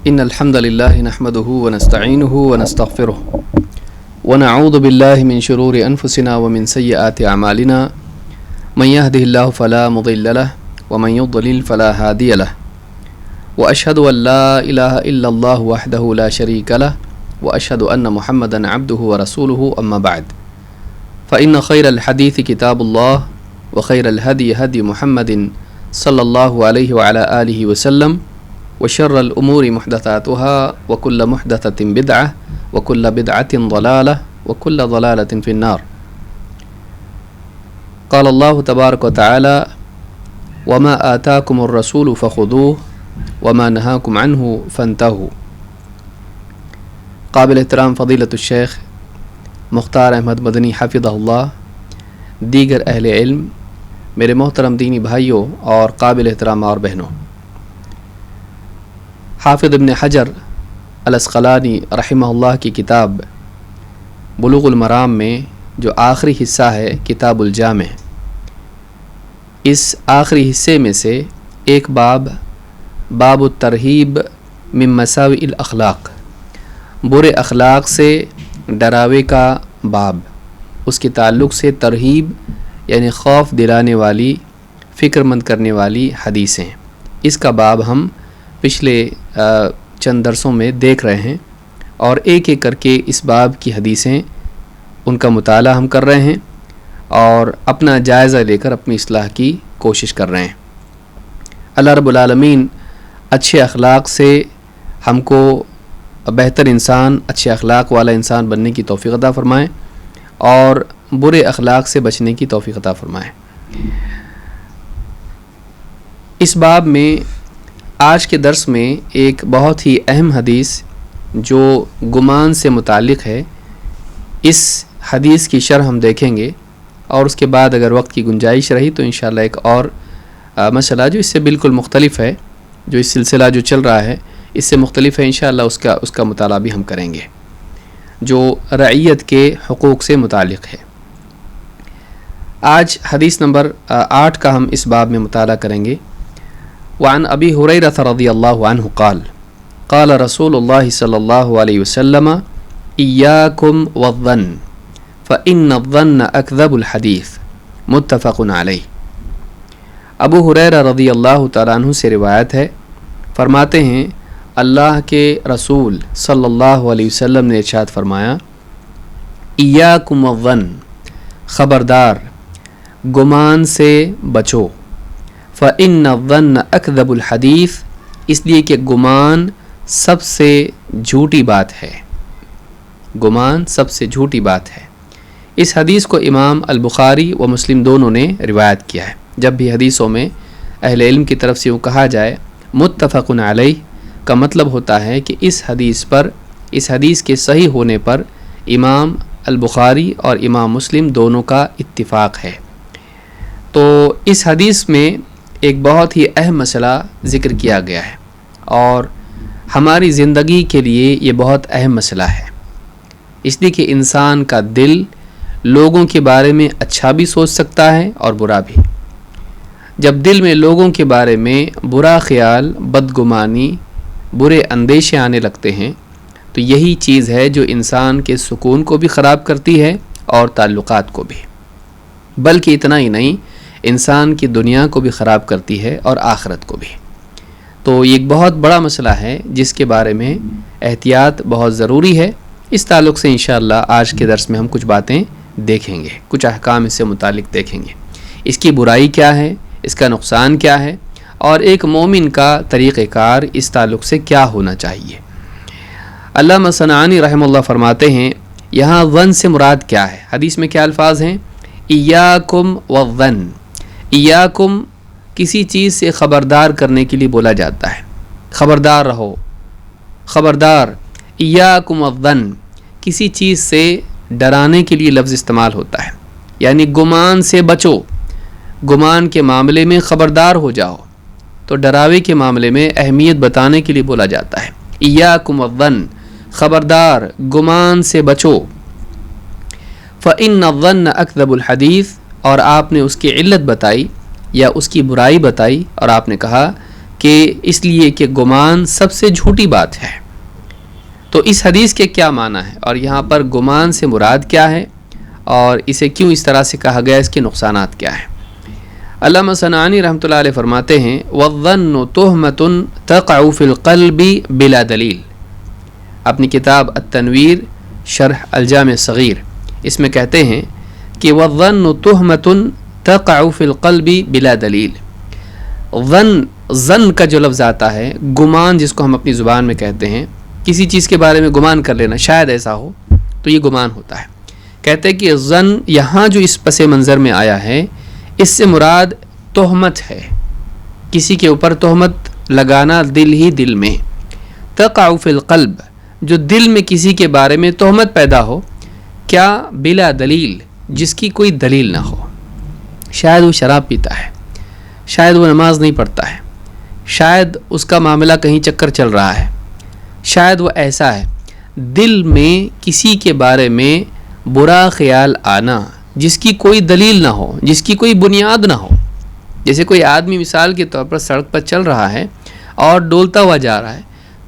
إن الحمد لله نحمده ونستعينه ونستغفره ونعوذ بالله من شرور أنفسنا ومن سيئات أعمالنا من يهده الله فلا مضل له ومن يضلل فلا هادي له وأشهد أن لا إله إلا الله وحده لا شريك له وأشهد أن محمدا عبده ورسوله أما بعد فإن خير الحديث كتاب الله وخير الهدي هدي محمد صلى الله عليه وعلى آله وسلم وشر الأمور محدثاتها وكل محدثة بدعة وكل بدعة ضلالة وكل ضلالة في النار. قال الله تبارك وتعالى وما آتاكم الرسول فخذوه وما نهاكم عنه فانتهوا. قابل احترام فضیلۃ الشیخ مختار احمد مدنی حفظہ اللہ، دیگر اہل علم، میرے محترم دینی بھائیوں اور قابل احترام اور بہنوں، حافظ ابن حجر العسقلانی رحمہ اللہ کی کتاب بلوغ المرام میں جو آخری حصہ ہے کتاب الجامع، اس آخری حصے میں سے ایک باب الترہیب من مساوئ الاخلاق، برے اخلاق سے ڈراوے کا باب، اس کے تعلق سے ترہیب یعنی خوف دلانے والی، فکر مند کرنے والی حدیثیں، اس کا باب ہم پچھلے چند درسوں میں دیکھ رہے ہیں اور ایک ایک کر کے اس باب کی حدیثیں ان کا مطالعہ ہم کر رہے ہیں اور اپنا جائزہ لے کر اپنی اصلاح کی کوشش کر رہے ہیں۔ اللہ رب العالمین اچھے اخلاق سے ہم کو بہتر انسان، اچھے اخلاق والا انسان بننے کی توفیق عطا فرمائے اور برے اخلاق سے بچنے کی توفیق عطا فرمائے۔ اس باب میں آج کے درس میں ایک بہت ہی اہم حدیث جو گمان سے متعلق ہے، اس حدیث کی شرح ہم دیکھیں گے اور اس کے بعد اگر وقت کی گنجائش رہی تو انشاءاللہ ایک اور مسئلہ جو اس سے بالکل مختلف ہے، جو اس سلسلہ جو چل رہا ہے اس سے مختلف ہے، انشاءاللہ اس کا مطالعہ بھی ہم کریں گے جو رعیت کے حقوق سے متعلق ہے۔ آج حدیث نمبر 8 کا ہم اس باب میں مطالعہ کریں گے۔ وعن ابی ہریرہ رضی اللہ عنہ قال قال رسول اللہ صلی اللہ علیہ وسلم ایاکم والظن فإن الظن اکذب الحدیث، متفق علیہ۔ ابو ہریرہ رضی اللہ تعالیٰ عنہ سے روایت ہے، فرماتے ہیں اللہ کے رسول صلی اللہ علیہ وسلم نے ارشاد فرمایا ایاکم والظن، خبردار گمان سے بچو، فإن الظن اکذب الحدیث، اس لیے کہ گمان سب سے جھوٹی بات ہے، گمان سب سے جھوٹی بات ہے۔ اس حدیث کو امام البخاری و مسلم دونوں نے روایت کیا ہے۔ جب بھی حدیثوں میں اہل علم کی طرف سے یوں کہا جائے متفق علیہ کا مطلب ہوتا ہے کہ اس حدیث کے صحیح ہونے پر امام البخاری اور امام مسلم دونوں کا اتفاق ہے۔ تو اس حدیث میں ایک بہت ہی اہم مسئلہ ذکر کیا گیا ہے اور ہماری زندگی کے لیے یہ بہت اہم مسئلہ ہے، اس لیے کہ انسان کا دل لوگوں کے بارے میں اچھا بھی سوچ سکتا ہے اور برا بھی۔ جب دل میں لوگوں کے بارے میں برا خیال، بدگمانی، برے اندیشے آنے لگتے ہیں تو یہی چیز ہے جو انسان کے سکون کو بھی خراب کرتی ہے اور تعلقات کو بھی، بلکہ اتنا ہی نہیں انسان کی دنیا کو بھی خراب کرتی ہے اور آخرت کو بھی۔ تو یہ ایک بہت بڑا مسئلہ ہے جس کے بارے میں احتیاط بہت ضروری ہے۔ اس تعلق سے انشاءاللہ آج کے درس میں ہم کچھ باتیں دیکھیں گے، کچھ احکام اس سے متعلق دیکھیں گے، اس کی برائی کیا ہے، اس کا نقصان کیا ہے اور ایک مومن کا طریقہ کار اس تعلق سے کیا ہونا چاہیے۔ علامہ صنعانی رحمہ اللہ فرماتے ہیں یہاں ظن سے مراد کیا ہے؟ حدیث میں کیا الفاظ ہیں؟ ایاکم والظن، ایاکم کسی چیز سے خبردار کرنے کے لیے بولا جاتا ہے، خبردار رہو، خبردار۔ ایاکم والظن کسی چیز سے ڈرانے کے لیے لفظ استعمال ہوتا ہے، یعنی گمان سے بچو، گمان کے معاملے میں خبردار ہو جاؤ، تو ڈراوے کے معاملے میں اہمیت بتانے کے لیے بولا جاتا ہے ایاکم والظن، خبردار گمان سے بچو۔ فإن الظن اکذب الحدیث، اور آپ نے اس کی علت بتائی یا اس کی برائی بتائی اور آپ نے کہا کہ کہ اس لیے کہ گمان سب سے جھوٹی بات ہے۔ تو اس حدیث کے کیا معنی ہے اور یہاں پر گمان سے مراد کیا ہے اور اسے کیوں اس طرح سے کہا گیا، اس کے نقصانات کیا ہیں؟ علامہ صنعانی رحمۃ اللہ علیہ فرماتے ہیں وَالظَّنُّ تُهْمَةٌ تَقَعُ فِي الْقَلْبِ بِلَا دلیل، اپنی کتاب التنویر شرح الجامع الصغیر اس میں کہتے ہیں کہ وَالظَّنُّ تُهْمَةٌ تَقَعُ فِي الْقَلْبِ بِلَا دلیل، ظن کا جو لفظ آتا ہے، گمان جس کو ہم اپنی زبان میں کہتے ہیں، کسی چیز کے بارے میں گمان کر لینا شاید ایسا ہو، تو یہ گمان ہوتا ہے۔ کہتے ہیں کہ ظن یہاں جو اس پس منظر میں آیا ہے اس سے مراد تہمت ہے، کسی کے اوپر تہمت لگانا دل ہی دل میں۔ تقع فی القلب، جو دل میں کسی کے بارے میں تہمت پیدا ہو، کیا بلا دلیل، جس کی کوئی دلیل نہ ہو۔ شاید وہ شراب پیتا ہے، شاید وہ نماز نہیں پڑھتا ہے، شاید اس کا معاملہ کہیں چکر چل رہا ہے، شاید وہ ایسا ہے۔ دل میں کسی کے بارے میں برا خیال آنا جس کی کوئی دلیل نہ ہو، جس کی کوئی بنیاد نہ ہو۔ جیسے کوئی آدمی مثال کے طور پر سڑک پر چل رہا ہے اور ڈولتا ہوا جا رہا ہے،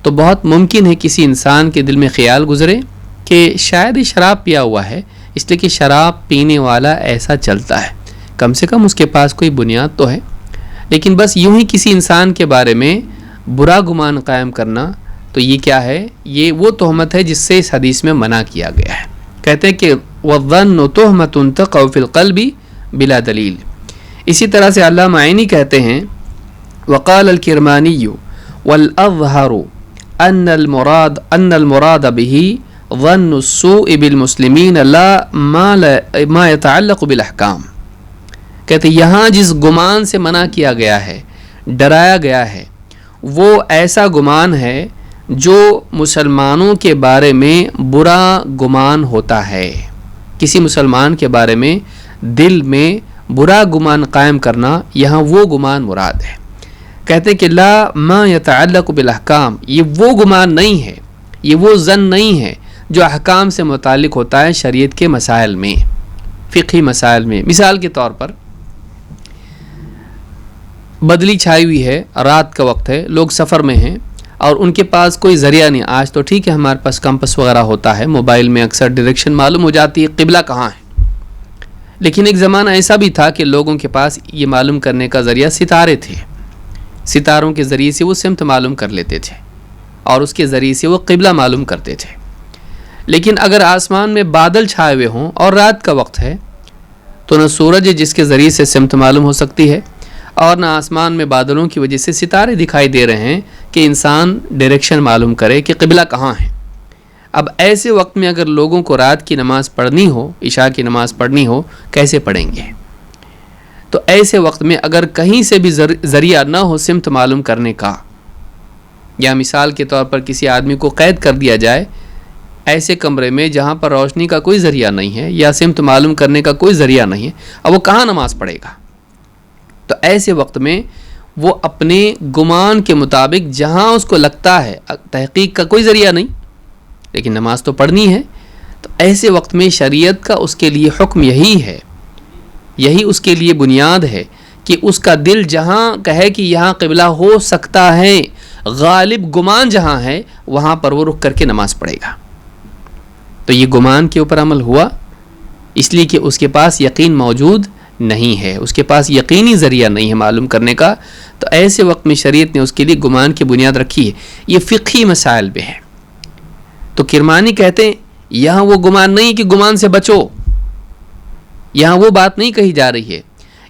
تو بہت ممکن ہے کسی انسان کے دل میں خیال گزرے کہ شاید یہ شراب پیا ہوا ہے، اس لیے کہ شراب پینے والا ایسا چلتا ہے، کم سے کم اس کے پاس کوئی بنیاد تو ہے۔ لیکن بس یوں ہی کسی انسان کے بارے میں برا گمان قائم کرنا، تو یہ کیا ہے؟ یہ وہ تہمت ہے جس سے اس حدیث میں منع کیا گیا ہے۔ کہتے ہیں کہ وَالظَّنُّ تُهْمَةٌ تَقَعُ فِي الْقَلْبِ بِلَا دلیل۔ اسی طرح سے علامہ عینی کہتے ہیں وقال الکرمانی والأظہر ان المراد به ظن السوء بالمسلمین لا ما يتعلق بالاحکام۔ کہتے ہیں یہاں جس گمان سے منع کیا گیا ہے، ڈرایا گیا ہے، وہ ایسا گمان ہے جو مسلمانوں کے بارے میں برا گمان ہوتا ہے۔ کسی مسلمان کے بارے میں دل میں برا گمان قائم کرنا، یہاں وہ گمان مراد ہے۔ کہتے کہ لا ما يتعلق بالاحکام، یہ وہ گمان نہیں ہے، یہ وہ ظن نہیں ہے جو احکام سے متعلق ہوتا ہے شریعت کے مسائل میں، فقہی مسائل میں۔ مثال کے طور پر بدلی چھائی ہوئی ہے، رات کا وقت ہے، لوگ سفر میں ہیں اور ان کے پاس کوئی ذریعہ نہیں۔ آج تو ٹھیک ہے ہمارے پاس کمپس وغیرہ ہوتا ہے، موبائل میں اکثر ڈائریکشن معلوم ہو جاتی ہے، قبلہ کہاں ہے۔ لیکن ایک زمانہ ایسا بھی تھا کہ لوگوں کے پاس یہ معلوم کرنے کا ذریعہ ستارے تھے، ستاروں کے ذریعے سے وہ سمت معلوم کر لیتے تھے اور اس کے ذریعے سے وہ قبلہ معلوم کرتے تھے۔ لیکن اگر آسمان میں بادل چھائے ہوئے ہوں اور رات کا وقت ہے تو نہ سورج ہے جس کے ذریعے سے سمت معلوم ہو سکتی ہے، اور نہ آسمان میں بادلوں کی وجہ سے ستارے دکھائی دے رہے ہیں کہ انسان ڈائریکشن معلوم کرے کہ قبلہ کہاں ہے۔ اب ایسے وقت میں اگر لوگوں کو رات کی نماز پڑھنی ہو، عشاء کی نماز پڑھنی ہو، کیسے پڑھیں گے؟ تو ایسے وقت میں اگر کہیں سے بھی ذریعہ نہ ہو سمت معلوم کرنے کا، یا مثال کے طور پر کسی آدمی کو قید کر دیا جائے ایسے کمرے میں جہاں پر روشنی کا کوئی ذریعہ نہیں ہے یا سمت معلوم کرنے کا کوئی ذریعہ نہیں ہے، اب وہ کہاں نماز پڑھے گا؟ تو ایسے وقت میں وہ اپنے گمان کے مطابق جہاں اس کو لگتا ہے، تحقیق کا کوئی ذریعہ نہیں لیکن نماز تو پڑھنی ہے، تو ایسے وقت میں شریعت کا اس کے لیے حکم یہی ہے، یہی اس کے لیے بنیاد ہے کہ اس کا دل جہاں کہے کہ یہاں قبلہ ہو سکتا ہے، غالب گمان جہاں ہے وہاں پر وہ رک کر کے نماز پڑھے گا۔ تو یہ گمان کے اوپر عمل ہوا اس لیے کہ اس کے پاس یقین موجود نہیں ہے، اس کے پاس یقینی ذریعہ نہیں ہے معلوم کرنے کا، تو ایسے وقت میں شریعت نے اس کے لیے گمان کی بنیاد رکھی ہے۔ یہ فقہی مسائل میں ہے۔ تو کرمانی کہتے ہیں یہاں وہ گمان نہیں کہ گمان سے بچو، یہاں وہ بات نہیں کہی جا رہی ہے،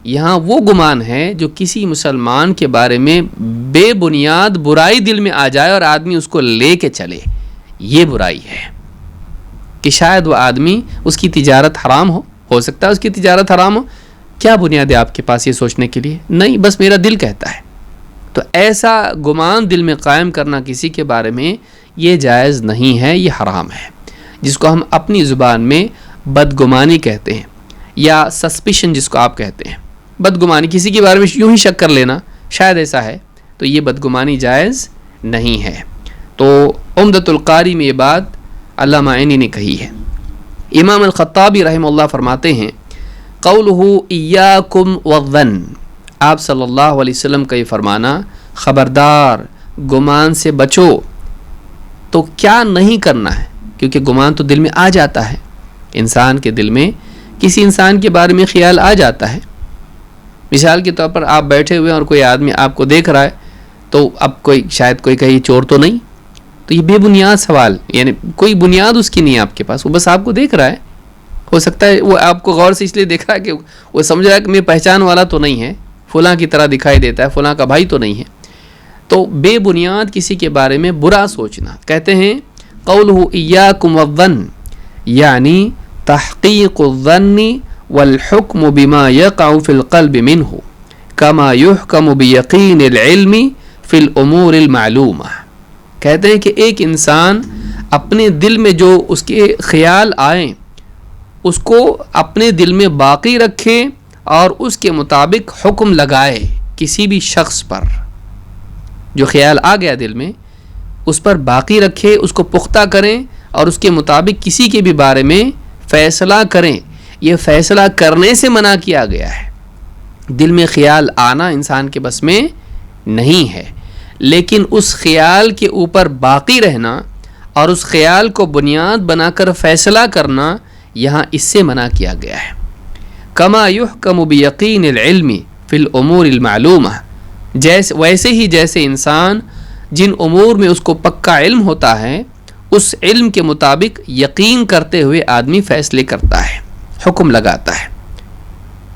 یہاں وہ گمان ہے جو کسی مسلمان کے بارے میں بے بنیاد برائی دل میں آ جائے اور آدمی اس کو لے کے چلے، یہ برائی ہے کہ شاید وہ آدمی اس کی تجارت حرام ہو سکتا ہے اس کی تجارت حرام ہو، کیا بنیاد ہے آپ کے پاس یہ سوچنے کے لیے؟ نہیں، بس میرا دل کہتا ہے۔ تو ایسا گمان دل میں قائم کرنا کسی کے بارے میں یہ جائز نہیں ہے، یہ حرام ہے، جس کو ہم اپنی زبان میں بدگمانی کہتے ہیں یا سسپیشن جس کو آپ کہتے ہیں۔ بدگمانی کسی کے بارے میں یوں ہی شک کر لینا شاید ایسا ہے، تو یہ بدگمانی جائز نہیں ہے۔ تو عمدۃ القاری میں یہ بات علامہ عینی نے کہی ہے۔ امام الخطابی رحمہ اللہ فرماتے ہیں قولہ ایاکم والظن، آپ صلی اللہ علیہ وسلم کا یہ فرمانا خبردار گمان سے بچو. تو کیا نہیں کرنا ہے؟ کیونکہ گمان تو دل میں آ جاتا ہے. انسان کے دل میں کسی انسان کے بارے میں خیال آ جاتا ہے. مثال کے طور پر آپ بیٹھے ہوئے اور کوئی آدمی آپ کو دیکھ رہا ہے تو اب شاید کوئی کہیں چور تو نہیں. تو یہ بے بنیاد سوال، یعنی کوئی بنیاد اس کی نہیں ہے آپ کے پاس. وہ بس آپ کو دیکھ رہا ہے. ہو سکتا ہے وہ آپ کو غور سے اس لیے دیکھ رہا ہے کہ وہ سمجھ رہا ہے کہ میں پہچان والا تو نہیں ہے، فلاں کی طرح دکھائی دیتا ہے، فلاں کا بھائی تو نہیں ہے. تو بے بنیاد کسی کے بارے میں برا سوچنا. کہتے ہیں قولہ ایاکم والظن، یعنی تحقیق الظن والحکم بما یقع فی القلب منہ کما یحکم بیقین العلم فی الامور المعلومہ. کہتے ہیں کہ ایک انسان اپنے دل میں جو اس کے خیال آئیں اس کو اپنے دل میں باقی رکھے اور اس کے مطابق حکم لگائے. کسی بھی شخص پر جو خیال آ گیا دل میں اس پر باقی رکھے، اس کو پختہ کریں اور اس کے مطابق کسی کے بھی بارے میں فیصلہ کریں. یہ فیصلہ کرنے سے منع کیا گیا ہے. دل میں خیال آنا انسان کے بس میں نہیں ہے، لیکن اس خیال کے اوپر باقی رہنا اور اس خیال کو بنیاد بنا کر فیصلہ کرنا یہاں اس سے منع کیا گیا ہے. کما یحکم بیقین العلم فی الامور المعلومہ، ویسے ہی جیسے انسان جن امور میں اس کو پکا علم ہوتا ہے اس علم کے مطابق یقین کرتے ہوئے آدمی فیصلے کرتا ہے، حکم لگاتا ہے.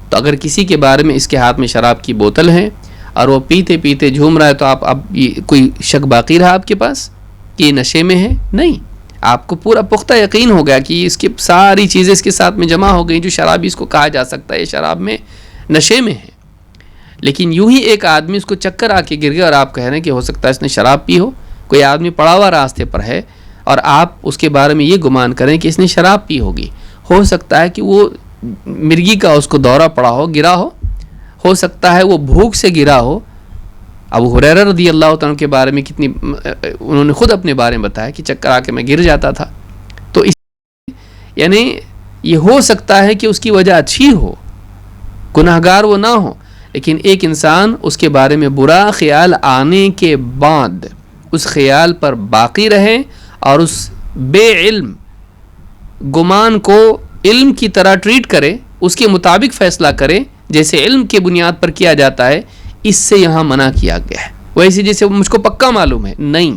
تو اگر کسی کے بارے میں اس کے ہاتھ میں شراب کی بوتل ہے اور وہ پیتے پیتے جھوم رہا ہے تو اب یہ کوئی شک باقی رہا آپ کے پاس کہ یہ نشے میں ہے؟ نہیں. آپ کو پورا پختہ یقین ہو گیا کہ اس کی ساری چیزیں اس کے ساتھ میں جمع ہو گئی جو شرابی اس کو کہا جا سکتا ہے یہ شراب میں نشے میں ہے. لیکن یوں ہی ایک آدمی اس کو چکر آ کے گر گیا اور آپ کہہ رہے ہیں کہ ہو سکتا ہے اس نے شراب پی ہو. کوئی آدمی پڑا ہوا راستے پر ہے اور آپ اس کے بارے میں یہ گمان کریں کہ اس نے شراب پی ہوگی. ہو سکتا ہے کہ وہ مرگی کا اس کو دورہ پڑا ہو، گرا ہو سکتا ہے وہ بھوک سے گرا ہو. ابو ہریرہ رضی اللہ تعالیٰ کے بارے میں کتنی انہوں نے خود اپنے بارے میں بتایا کہ چکر آ کے میں گر جاتا تھا. تو یعنی یہ ہو سکتا ہے کہ اس کی وجہ اچھی ہو، گناہگار وہ نہ ہو، لیکن ایک انسان اس کے بارے میں برا خیال آنے کے بعد اس خیال پر باقی رہے اور اس بے علم گمان کو علم کی طرح ٹریٹ کرے، اس کے مطابق فیصلہ کرے جیسے علم کے بنیاد پر کیا جاتا ہے. اس سے یہاں منع کیا گیا ہے. ویسے جیسے مجھ کو پکا معلوم ہے، نہیں،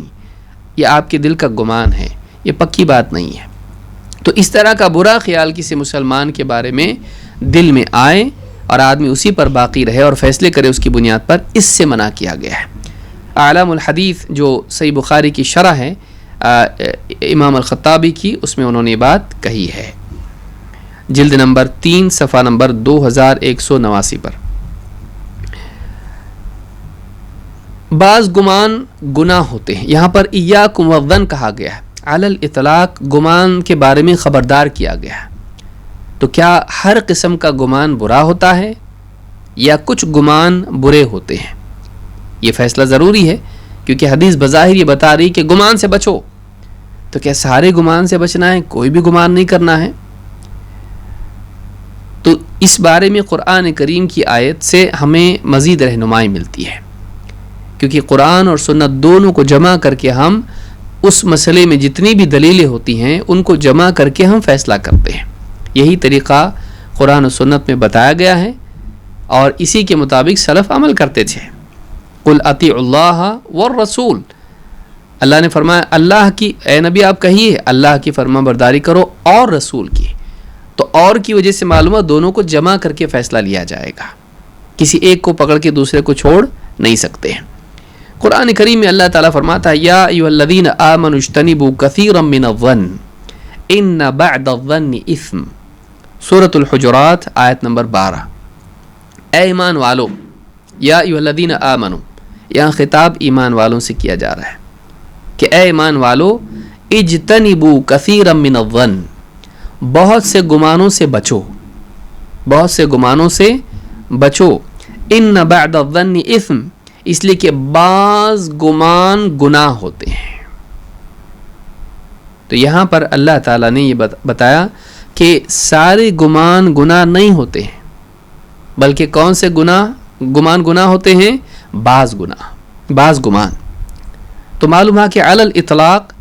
یہ آپ کے دل کا گمان ہے، یہ پکی بات نہیں ہے. تو اس طرح کا برا خیال کسی مسلمان کے بارے میں دل میں آئے اور آدمی اسی پر باقی رہے اور فیصلے کرے اس کی بنیاد پر، اس سے منع کیا گیا ہے. اعلام الحدیث جو صحیح بخاری کی شرح ہے امام الخطابی کی، اس میں انہوں نے بات کہی ہے جلد نمبر 3 صفحہ نمبر 2189 پر. بعض گمان گناہ ہوتے ہیں. یہاں پر ایاکم والظن کہا گیا ہے، علی الاطلاق گمان کے بارے میں خبردار کیا گیا ہے. تو کیا ہر قسم کا گمان برا ہوتا ہے یا کچھ گمان برے ہوتے ہیں؟ یہ فیصلہ ضروری ہے کیونکہ حدیث بظاہر یہ بتا رہی کہ گمان سے بچو. تو کیا سارے گمان سے بچنا ہے، کوئی بھی گمان نہیں کرنا ہے؟ تو اس بارے میں قرآن کریم کی آیت سے ہمیں مزید رہنمائی ملتی ہے، کیونکہ قرآن اور سنت دونوں کو جمع کر کے ہم اس مسئلے میں جتنی بھی دلیلیں ہوتی ہیں ان کو جمع کر کے ہم فیصلہ کرتے ہیں. یہی طریقہ قرآن و سنت میں بتایا گیا ہے اور اسی کے مطابق سلف عمل کرتے تھے. قل اطیعوا اللہ والرسول، اللہ نے فرمایا اللہ کی، اے نبی آپ کہیے اللہ کی فرما برداری کرو اور رسول کی. تو اور کی وجہ سے معلومات دونوں کو جمع کر کے فیصلہ لیا جائے گا، کسی ایک کو پکڑ کے دوسرے کو چھوڑ نہیں سکتے ہیں. قرآن کریم میں اللہ تعالیٰ فرماتا ہے یا ایھا الذین آمنوا اجتنبوا کثیرا من الظن ان بعد الظن اثم. سورۃ الحجرات آیت نمبر 12. اے ایمان والو، یا ایھا الذین آمنوا، یہاں خطاب ایمان والوں سے کیا جا رہا ہے کہ اے ایمان والو اجتنبوا کثیرا من الظن، بہت سے گمانوں سے بچو، بہت سے گمانوں سے بچو. ان بعد الظن اثم، اس لیے کہ بعض گمان گناہ ہوتے ہیں. تو یہاں پر اللہ تعالیٰ نے یہ بتایا کہ سارے گمان گناہ نہیں ہوتے ہیں، بلکہ کون سے گمان گناہ ہوتے ہیں؟ بعض گناہ. بعض گمان. تو معلوم ہے کہ علی الاطلاق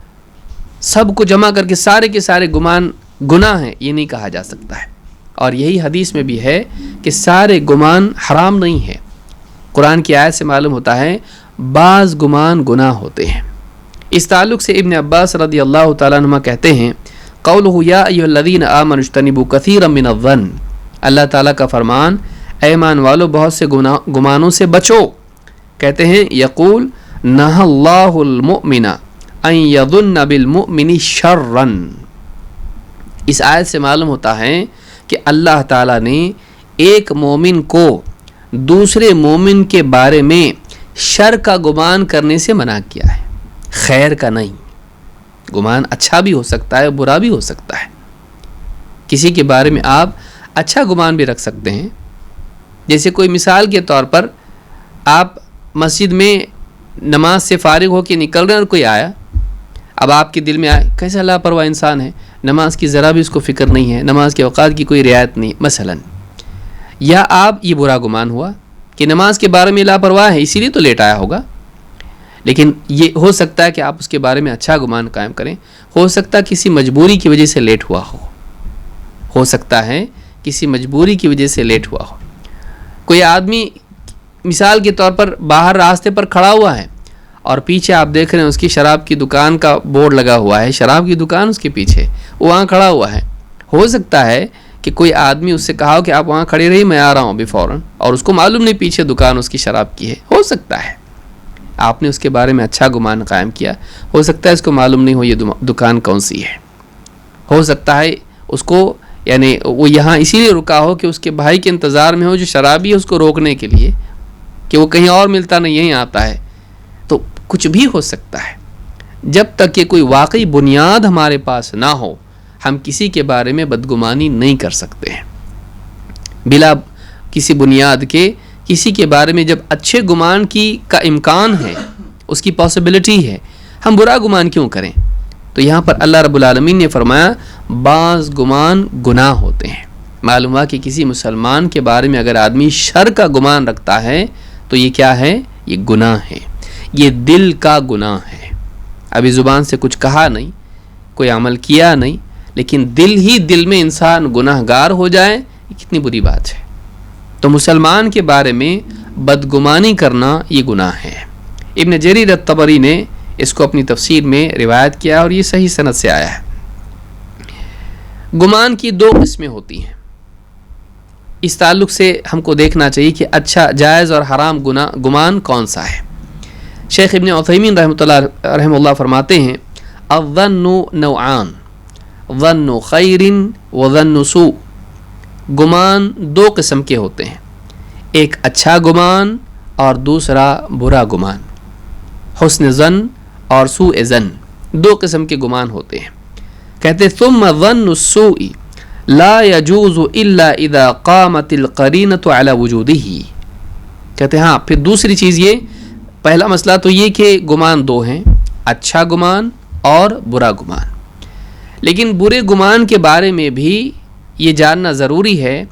سب کو جمع کر کے سارے گمان گناہ ہیں یہ نہیں کہا جا سکتا ہے. اور یہی حدیث میں بھی ہے کہ سارے گمان حرام نہیں ہے. قرآن کی آیت سے معلوم ہوتا ہے بعض گمان گناہ ہوتے ہیں. اس تعلق سے ابن عباس رضی اللہ تعالیٰ عنہ کہتے ہیں قولہ یا ایھا الذین آمنوا اجتنبوا کثیرا من الظن، اللہ تعالیٰ کا فرمان اے ایمان والو بہت سے گمانوں سے بچو. کہتے ہیں یقول نہى اللہ المؤمن ان یظن بالمؤمن شرا. اس آیت سے معلوم ہوتا ہے کہ اللہ تعالیٰ نے ایک مومن کو دوسرے مومن کے بارے میں شر کا گمان کرنے سے منع کیا ہے، خیر کا نہیں. گمان اچھا بھی ہو سکتا ہے برا بھی ہو سکتا ہے. کسی کے بارے میں آپ اچھا گمان بھی رکھ سکتے ہیں. جیسے کوئی مثال کے طور پر آپ مسجد میں نماز سے فارغ ہو کے نکل رہے ہیں اور کوئی آیا، اب آپ کے دل میں آئے کیسا لاپرواہ انسان ہے، نماز کی ذرا بھی اس کو فکر نہیں ہے، نماز کے اوقات کی کوئی رعایت نہیں مثلا. یا آپ یہ برا گمان ہوا کہ نماز کے بارے میں لاپرواہ ہے اسی لیے تو لیٹ آیا ہوگا. لیکن یہ ہو سکتا ہے کہ آپ اس کے بارے میں اچھا گمان قائم کریں. ہو سکتا ہے کسی مجبوری کی وجہ سے لیٹ ہوا ہو سکتا ہے کسی مجبوری کی وجہ سے لیٹ ہوا ہو. کوئی آدمی مثال کے طور پر باہر راستے پر کھڑا ہوا ہے اور پیچھے آپ دیکھ رہے ہیں اس کی شراب کی دکان کا بورڈ لگا ہوا ہے، شراب کی دکان اس کے پیچھے، وہ وہاں کھڑا ہوا ہے. ہو سکتا ہے کہ کوئی آدمی اس سے کہا ہو کہ آپ وہاں کھڑے رہی میں آ رہا ہوں ابھی فوراً، اور اس کو معلوم نہیں پیچھے دکان اس کی شراب کی ہے. ہو سکتا ہے آپ نے اس کے بارے میں اچھا گمان قائم کیا. ہو سکتا ہے اس کو معلوم نہیں ہو یہ دکان کون سی ہے. ہو سکتا ہے اس کو یعنی وہ یہاں اسی لیے رکا ہو کہ اس کے بھائی کے انتظار میں ہو جو شرابی ہے، اس کو روکنے کے لیے کہ وہ کہیں اور ملتا نہیں یہیں آتا ہے. تو کچھ بھی ہو سکتا ہے. جب تک کہ کوئی واقعی بنیاد ہمارے پاس نہ ہو ہم کسی کے بارے میں بدگمانی نہیں کر سکتے ہیں. بلا کسی بنیاد کے کسی کے بارے میں جب اچھے گمان کا امکان ہے، اس کی پاسبلٹی ہے، ہم برا گمان کیوں کریں؟ تو یہاں پر اللہ رب العالمین نے فرمایا بعض گمان گناہ ہوتے ہیں. معلوم ہوا کہ کسی مسلمان کے بارے میں اگر آدمی شر کا گمان رکھتا ہے تو یہ کیا ہے؟ یہ گناہ ہے. یہ دل کا گناہ ہے. ابھی زبان سے کچھ کہا نہیں، کوئی عمل کیا نہیں، لیکن دل میں انسان گناہ گار ہو جائے، یہ کتنی بری بات ہے. تو مسلمان کے بارے میں بدگمانی کرنا یہ گناہ ہے. ابن جریر الطبری نے اس کو اپنی تفسیر میں روایت کیا اور یہ صحیح سند سے آیا ہے. گمان کی دو قسمیں ہوتی ہیں. اس تعلق سے ہم کو دیکھنا چاہیے کہ اچھا جائز اور حرام گمان کون سا ہے. شیخ ابن عثیمین رحمہ اللہ فرماتے ہیں الظن نوعان ظن خیر و ظن سوء. گمان دو قسم کے ہوتے ہیں، ایک اچھا گمان اور دوسرا برا گمان. حسن ظن اور سوء ظن دو قسم کے گمان ہوتے ہیں. کہتے ثم ظن السوء لا يجوز الا اذا قامت القرینۃ علی وجودہ. کہتے ہاں پھر دوسری چیز یہ، پہلا مسئلہ تو یہ کہ گمان دو ہیں، اچھا گمان اور برا گمان. لیکن برے گمان کے بارے میں بھی یہ جاننا ضروری ہے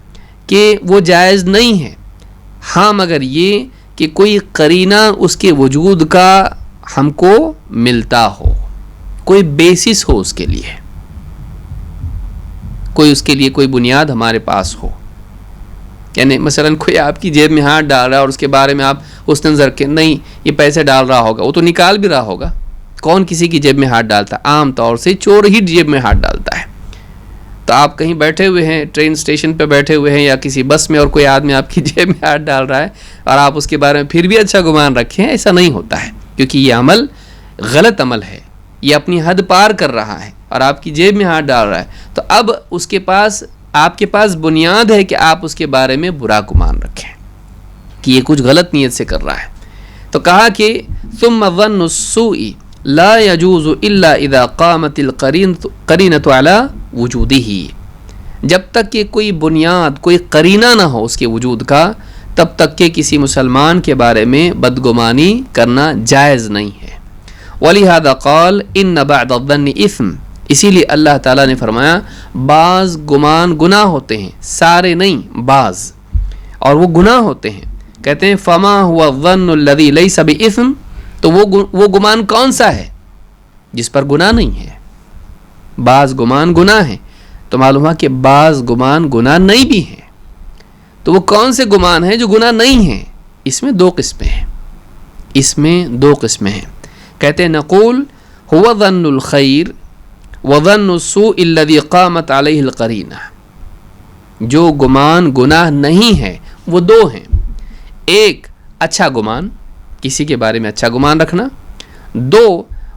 کہ وہ جائز نہیں ہے، ہاں مگر یہ کہ کوئی قرینہ اس کے وجود کا ہم کو ملتا ہو، کوئی بیسس ہو اس کے لیے، اس کے لیے کوئی بنیاد ہمارے پاس ہو. یعنی مثلا کوئی آپ کی جیب میں ہاتھ ڈال رہا ہے اور اس کے بارے میں آپ اس نظر کے نہیں یہ پیسے ڈال رہا ہوگا، وہ تو نکال بھی رہا ہوگا. کون کسی کی جیب میں ہاتھ ڈالتا ہے؟ عام طور سے چور ہی جیب میں ہاتھ ڈالتا ہے. تو آپ کہیں بیٹھے ہوئے ہیں، ٹرین اسٹیشن پہ بیٹھے ہوئے ہیں یا کسی بس میں، اور کوئی آدمی آپ کی جیب میں ہاتھ ڈال رہا ہے اور آپ اس کے بارے میں پھر بھی اچھا گمان رکھیں، ایسا نہیں ہوتا ہے. کیونکہ یہ عمل غلط عمل ہے، یہ اپنی حد پار کر رہا ہے اور آپ کی جیب میں ہاتھ ڈال رہا ہے. تو اب اس کے پاس آپ کے پاس بنیاد ہے کہ آپ اس کے بارے میں برا گمان رکھیں کہ یہ کچھ غلط نیت سے کر رہا ہے. تو کہا کہ ثم ظن السوء لا يجوز الا اذا قامت القرینۃ علی وجودہ. جب تک کہ کوئی بنیاد کوئی قرینہ نہ ہو اس کے وجود کا، تب تک کہ کسی مسلمان کے بارے میں بدگمانی کرنا جائز نہیں ہے. وَلِهَذَا قَالَ إِنَّ بَعْدَ الظَّنِّ إِثْمٌ. اسی لیے اللہ تعالیٰ نے فرمایا بعض گمان گناہ ہوتے ہیں، سارے نہیں بعض، اور وہ گناہ ہوتے ہیں. کہتے ہیں فَمَا هُوَ الظَّنُّ الَّذِي لَيْسَ بِإِثْمٍ تو وہ گمان کون سا ہے جس پر گناہ نہیں ہے؟ بعض گمان گناہ ہیں، تو معلوم ہے کہ بعض گمان گناہ نہیں بھی ہیں. تو وہ کون سے گمان ہیں جو گناہ نہیں ہیں؟ اس میں دو قسمیں ہیں. کہتے ہیں نقول هو ظن الخیر وظن السوء الذي قامت علیہ القرینہ. جو گمان گناہ نہیں ہے وہ دو ہیں. ایک اچھا گمان، کسی کے بارے میں اچھا گمان رکھنا. دو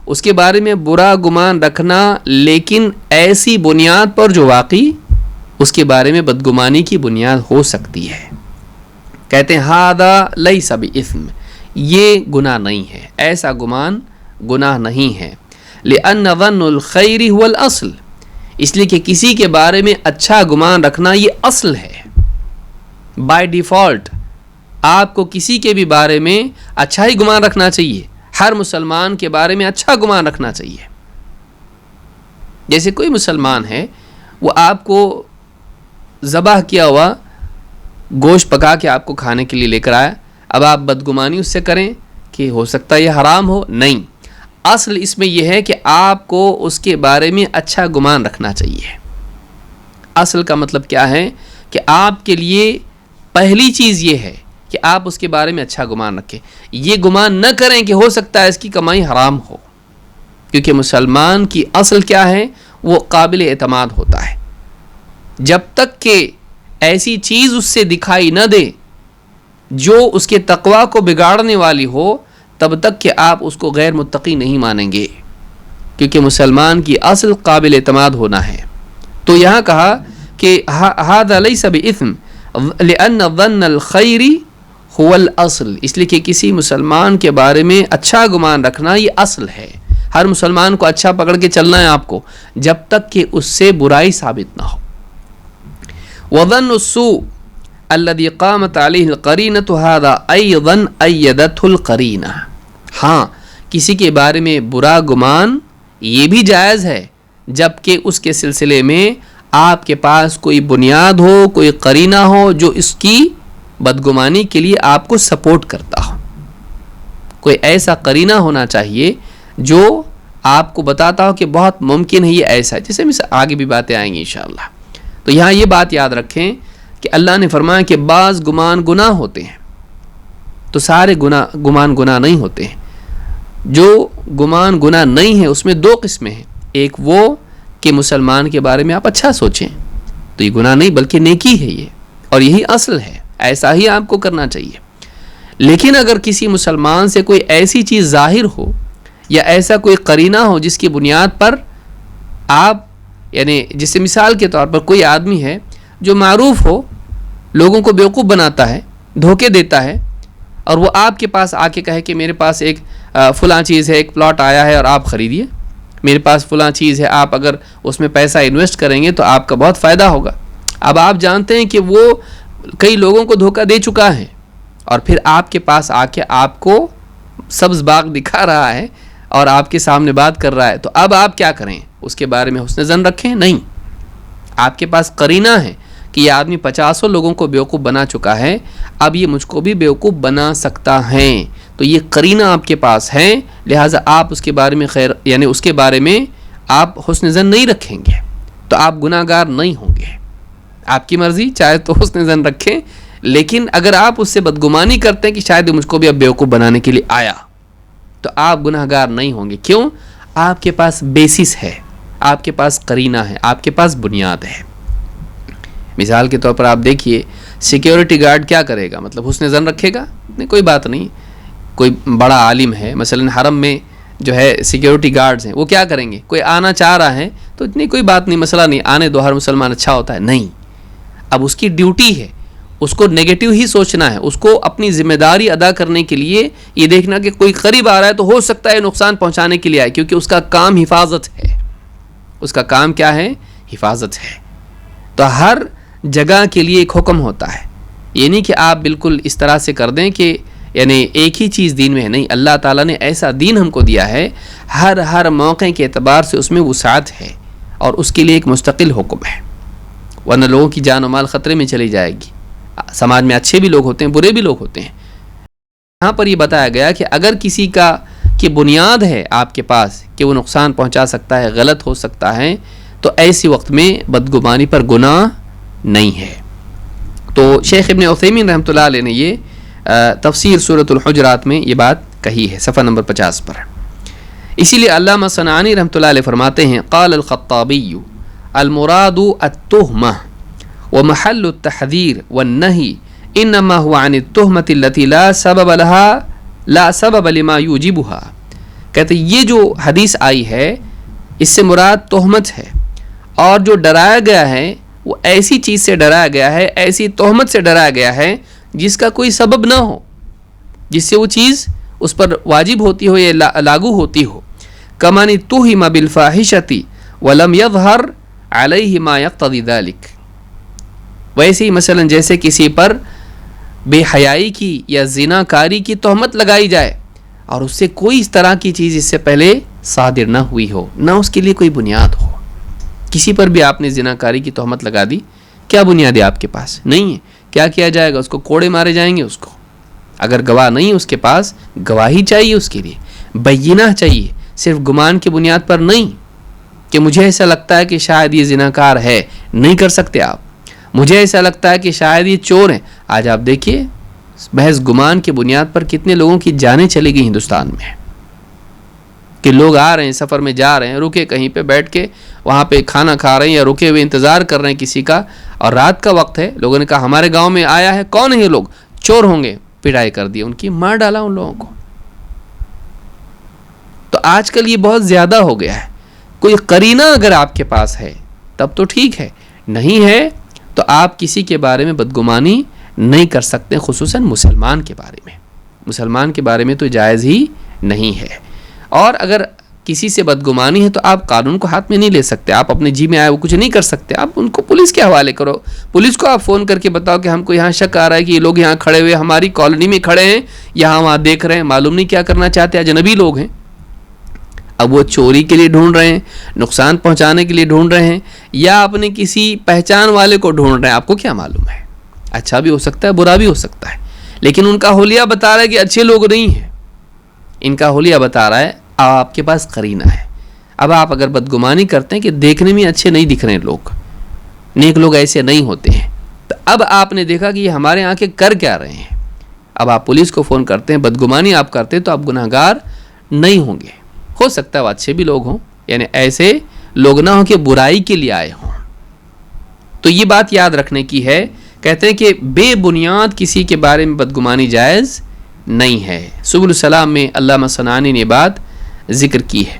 اس کے بارے میں برا گمان رکھنا لیکن ایسی بنیاد پر جو واقعی اس کے بارے میں بدگمانی کی بنیاد ہو سکتی ہے. کہتے ہیں ھذا لیس بإثم، یہ گناہ نہیں ہے، ایسا گمان گناہ نہیں ہے. لأن ظن الخیر هو الاصل، اس لیے کہ کسی کے بارے میں اچھا گمان رکھنا یہ اصل ہے. بائی ڈیفالٹ آپ کو کسی کے بھی بارے میں اچھا ہی گمان رکھنا چاہیے. ہر مسلمان کے بارے میں اچھا گمان رکھنا چاہیے. جیسے کوئی مسلمان ہے، وہ آپ کو ذبح کیا ہوا گوشت پکا کے آپ کو کھانے کے لیے لے کر آیا، اب آپ بدگمانی اس سے کریں کہ ہو سکتا ہے یہ حرام ہو؟ نہیں. اصل اس میں یہ ہے کہ آپ کو اس کے بارے میں اچھا گمان رکھنا چاہیے. اصل کا مطلب کیا ہے کہ آپ کے لیے پہلی چیز یہ ہے کہ آپ اس کے بارے میں اچھا گمان رکھیں. یہ گمان نہ کریں کہ ہو سکتا ہے اس کی کمائی حرام ہو، کیونکہ مسلمان کی اصل کیا ہے؟ وہ قابل اعتماد ہوتا ہے. جب تک کہ ایسی چیز اس سے دکھائی نہ دے جو اس کے تقوی کو بگاڑنے والی ہو، تب تک کہ آپ اس کو غیر متقی نہیں مانیں گے، کیونکہ مسلمان کی اصل قابل اعتماد ہونا ہے. تو یہاں کہا کہ ھذا لیس بإثم لأن ظن الخیر هو الاصل، اس لیے کہ کسی مسلمان کے بارے میں اچھا گمان رکھنا یہ اصل ہے. ہر مسلمان کو اچھا پکڑ کے چلنا ہے آپ کو، جب تک کہ اس سے برائی ثابت نہ ہو. وظن السوء الذي قامت عليه القرینة هذا ايضا ایدته القرینہ. ہاں، کسی کے بارے میں برا گمان یہ بھی جائز ہے جب کہ اس کے سلسلے میں آپ کے پاس کوئی بنیاد ہو، کوئی قرینہ ہو جو اس کی بدگمانی کے لیے آپ کو سپورٹ کرتا ہو. کوئی ایسا قرینہ ہونا چاہیے جو آپ کو بتاتا ہو کہ بہت ممکن ہے یہ ایسا ہے. جیسے آگے بھی باتیں آئیں گی انشاءاللہ. تو یہاں یہ بات یاد رکھیں کہ اللہ نے فرمایا کہ بعض گمان گناہ ہوتے ہیں، تو سارے گمان گناہ نہیں ہوتے ہیں. جو گمان گناہ نہیں ہے اس میں دو قسمیں ہیں. ایک وہ کہ مسلمان کے بارے میں آپ اچھا سوچیں، تو یہ گناہ نہیں بلکہ نیکی ہے یہ، اور یہی اصل ہے، ایسا ہی آپ کو کرنا چاہیے. لیکن اگر کسی مسلمان سے کوئی ایسی چیز ظاہر ہو یا ایسا کوئی قرینہ ہو جس کی بنیاد پر آپ، یعنی جیسے مثال کے طور پر کوئی آدمی ہے جو معروف ہو، لوگوں کو بیوقوف بناتا ہے، دھوکے دیتا ہے، اور وہ آپ کے پاس آ کے کہے کہ میرے پاس ایک فلاں چیز ہے، ایک پلاٹ آیا ہے اور آپ خریدیے، میرے پاس فلاں چیز ہے، آپ اگر اس میں پیسہ انویسٹ کریں گے تو آپ کا بہت فائدہ ہوگا. اب آپ جانتے ہیں کہ وہ کئی لوگوں کو دھوکہ دے چکا ہے، اور پھر آپ کے پاس آ کے آپ کو سبز باغ دکھا رہا ہے اور آپ کے سامنے بات کر رہا ہے، تو اب آپ کیا کریں؟ اس کے بارے میں حسن ظن رکھیں؟ نہیں. آپ کے پاس قرینہ ہے کہ یہ آدمی 50 لوگوں کو بیوقوف بنا چکا ہے، اب یہ مجھ کو بھی بیوقوف بنا سکتا ہے، تو یہ قرینہ آپ کے پاس ہے، لہٰذا آپ اس کے بارے میں یعنی اس کے بارے میں آپ حسن ظن نہیں رکھیں گے تو آپ گناہ گار نہیں ہوں گے. آپ کی مرضی، چاہے تو حسن ظن رکھیں، لیکن اگر آپ اس سے بدگمانی کرتے ہیں کہ شاید مجھ کو بھی اب بیوقوف بنانے کے لیے آیا، تو آپ گناہ گار نہیں ہوں گے. کیوں؟ آپ کے پاس بیسس ہے، آپ کے پاس قرینہ ہے، آپ کے پاس بنیاد ہے. مثال کے طور پر آپ دیکھیے، سیکیورٹی گارڈ کیا کرے گا؟ مطلب حسن ظن رکھے گا؟ نہیں، کوئی بات نہیں. کوئی بڑا عالم ہے، مثلا حرم میں جو ہے سیکیورٹی گارڈز ہیں، وہ کیا کریں گے؟ کوئی آنا چاہ رہا ہے تو اتنی کوئی بات نہیں، مسئلہ نہیں، آنے دو، ہر مسلمان اچھا ہوتا ہے. نہیں، اب اس کی ڈیوٹی ہے، اس کو نیگیٹو ہی سوچنا ہے، اس کو اپنی ذمہ داری ادا کرنے کے لیے یہ دیکھنا کہ کوئی قریب آ رہا ہے تو ہو سکتا ہے نقصان پہنچانے کے لیے آئے، کیونکہ اس کا کام حفاظت ہے. اس کا کام کیا ہے؟ حفاظت ہے. تو ہر جگہ کے لیے ایک حکم ہوتا ہے، یہ نہیں کہ آپ بالکل اس طرح سے کر دیں کہ یعنی ایک ہی چیز دین میں ہے. نہیں، اللہ تعالیٰ نے ایسا دین ہم کو دیا ہے، ہر موقع کے اعتبار سے اس میں وسعت ہے اور اس کے لیے ایک مستقل حکم ہے، ورنہ لوگوں کی جان و مال خطرے میں چلی جائے گی. سماج میں اچھے بھی لوگ ہوتے ہیں، برے بھی لوگ ہوتے ہیں. یہاں پر یہ بتایا گیا کہ اگر کسی کا کی بنیاد ہے آپ کے پاس کہ وہ نقصان پہنچا سکتا ہے، غلط ہو سکتا ہے، تو ایسی وقت میں بدگمانی پر گناہ نہیں ہے۔ تو شیخ ابن عثیمین رحمۃ اللہ علیہ نے یہ تفسیر سورۃ الحجرات میں یہ بات کہی ہے، صفحہ نمبر 50 پر۔ اسی لیے علامہ صنعانی رحمۃ اللہ علیہ فرماتے ہیں قال الخطابی المراد التہمہ ومحل التحذیر والنہی انما هو عن التہمۃ التي لا سبب لما یوجبها، کہتے یہ جو حدیث آئی ہے اس سے مراد تہمت ہے، اور جو ڈرایا گیا ہے وہ ایسی چیز سے ڈرایا گیا ہے، ایسی تہمت سے ڈرایا گیا ہے جس کا کوئی سبب نہ ہو، جس سے وہ چیز اس پر واجب ہوتی ہو یا لاگو ہوتی ہو۔ کمن اتہم بالفاحشۃ ولم یظہر علیہ ما یقتضی ذلک، ویسے ہی مثلا جیسے کسی پر بے حیائی کی یا زنا کاری کی تہمت لگائی جائے اور اس سے کوئی اس طرح کی چیز اس سے پہلے صادر نہ ہوئی ہو، نہ اس کے لیے کوئی بنیاد ہو۔ کسی پر بھی آپ نے زنا کاری کی تہمت لگا دی، کیا بنیاد ہے آپ کے پاس؟ نہیں ہے۔ کیا کیا جائے گا؟ اس کو کوڑے مارے جائیں گے اس کو۔ اگر گواہ نہیں اس کے پاس، گواہی چاہیے اس کے لیے، بینہ چاہیے، صرف گمان کی بنیاد پر نہیں کہ مجھے ایسا لگتا ہے کہ شاید یہ زناکار ہے، نہیں کر سکتے آپ۔ مجھے ایسا لگتا ہے کہ شاید یہ چور ہیں۔ آج آپ دیکھیے محض گمان کی بنیاد پر کتنے لوگوں کی جانیں چلی گئی ہندوستان میں، کہ لوگ آ رہے ہیں، سفر میں جا رہے ہیں، رکے کہیں پہ بیٹھ کے وہاں پہ کھانا کھا رہے ہیں یا رکے ہوئے انتظار کر رہے ہیں کسی کا، اور رات کا وقت ہے، لوگوں نے کہا ہمارے گاؤں میں آیا ہے، کون ہے یہ لوگ؟ چور ہوں گے، پٹائی کر دی ان کی، مار ڈالا ان لوگوں کو۔ تو آج کل یہ بہت زیادہ ہو گیا ہے۔ کوئی قرینہ اگر آپ کے پاس ہے تب تو ٹھیک ہے، نہیں ہے تو آپ کسی کے بارے میں بدگمانی نہیں کر سکتے، خصوصاً مسلمان کے بارے میں۔ مسلمان کے بارے میں تو جائز ہی نہیں ہے۔ اور اگر کسی سے بدگمانی ہے تو آپ قانون کو ہاتھ میں نہیں لے سکتے، آپ اپنے جی میں آئے وہ کچھ نہیں کر سکتے، آپ ان کو پولیس کے حوالے کرو۔ پولیس کو آپ فون کر کے بتاؤ کہ ہم کو یہاں شک آ رہا ہے کہ یہ لوگ یہاں کھڑے ہوئے ہماری کالونی میں کھڑے ہیں، یہاں وہاں دیکھ رہے ہیں، معلوم نہیں کیا کرنا چاہتے، اجنبی لوگ ہیں۔ اب وہ چوری کے لیے ڈھونڈ رہے ہیں، نقصان پہنچانے کے لیے ڈھونڈ رہے ہیں، یا اپنے کسی پہچان والے کو ڈھونڈ رہے ہیں، آپ کو کیا معلوم ہے؟ اچھا بھی ہو سکتا ہے، برا بھی ہو سکتا ہے، لیکن ان کا حلیہ بتا رہا ہے کہ اچھے لوگ نہیں ہیں، ان کا حلیہ بتا رہا ہے آپ کے پاس قرینہ ہے۔ اب آپ اگر بدگمانی کرتے ہیں کہ دیکھنے میں اچھے نہیں دکھ رہے ہیں لوگ، نیک لوگ ایسے نہیں ہوتے ہیں، تو اب آپ نے دیکھا کہ یہ ہمارے یہاں کے کر کیا رہے ہیں، اب آپ پولیس کو فون کرتے ہیں، بدگمانی آپ کرتے ہیں، تو آپ گناہ گار نہیں ہوں گے۔ ہو سکتا ہے وہ اچھے بھی لوگ ہوں، یعنی ایسے لوگ نہ ہوں کہ برائی کے لیے آئے ہوں۔ تو یہ بات یاد رکھنے کی ہے۔ کہتے ہیں کہ بے بنیاد کسی کے بارے میں بدگمانی جائز نہیں ہے۔ سبل السلام میں علامہ صنعانی نے بات ذکر کی ہے۔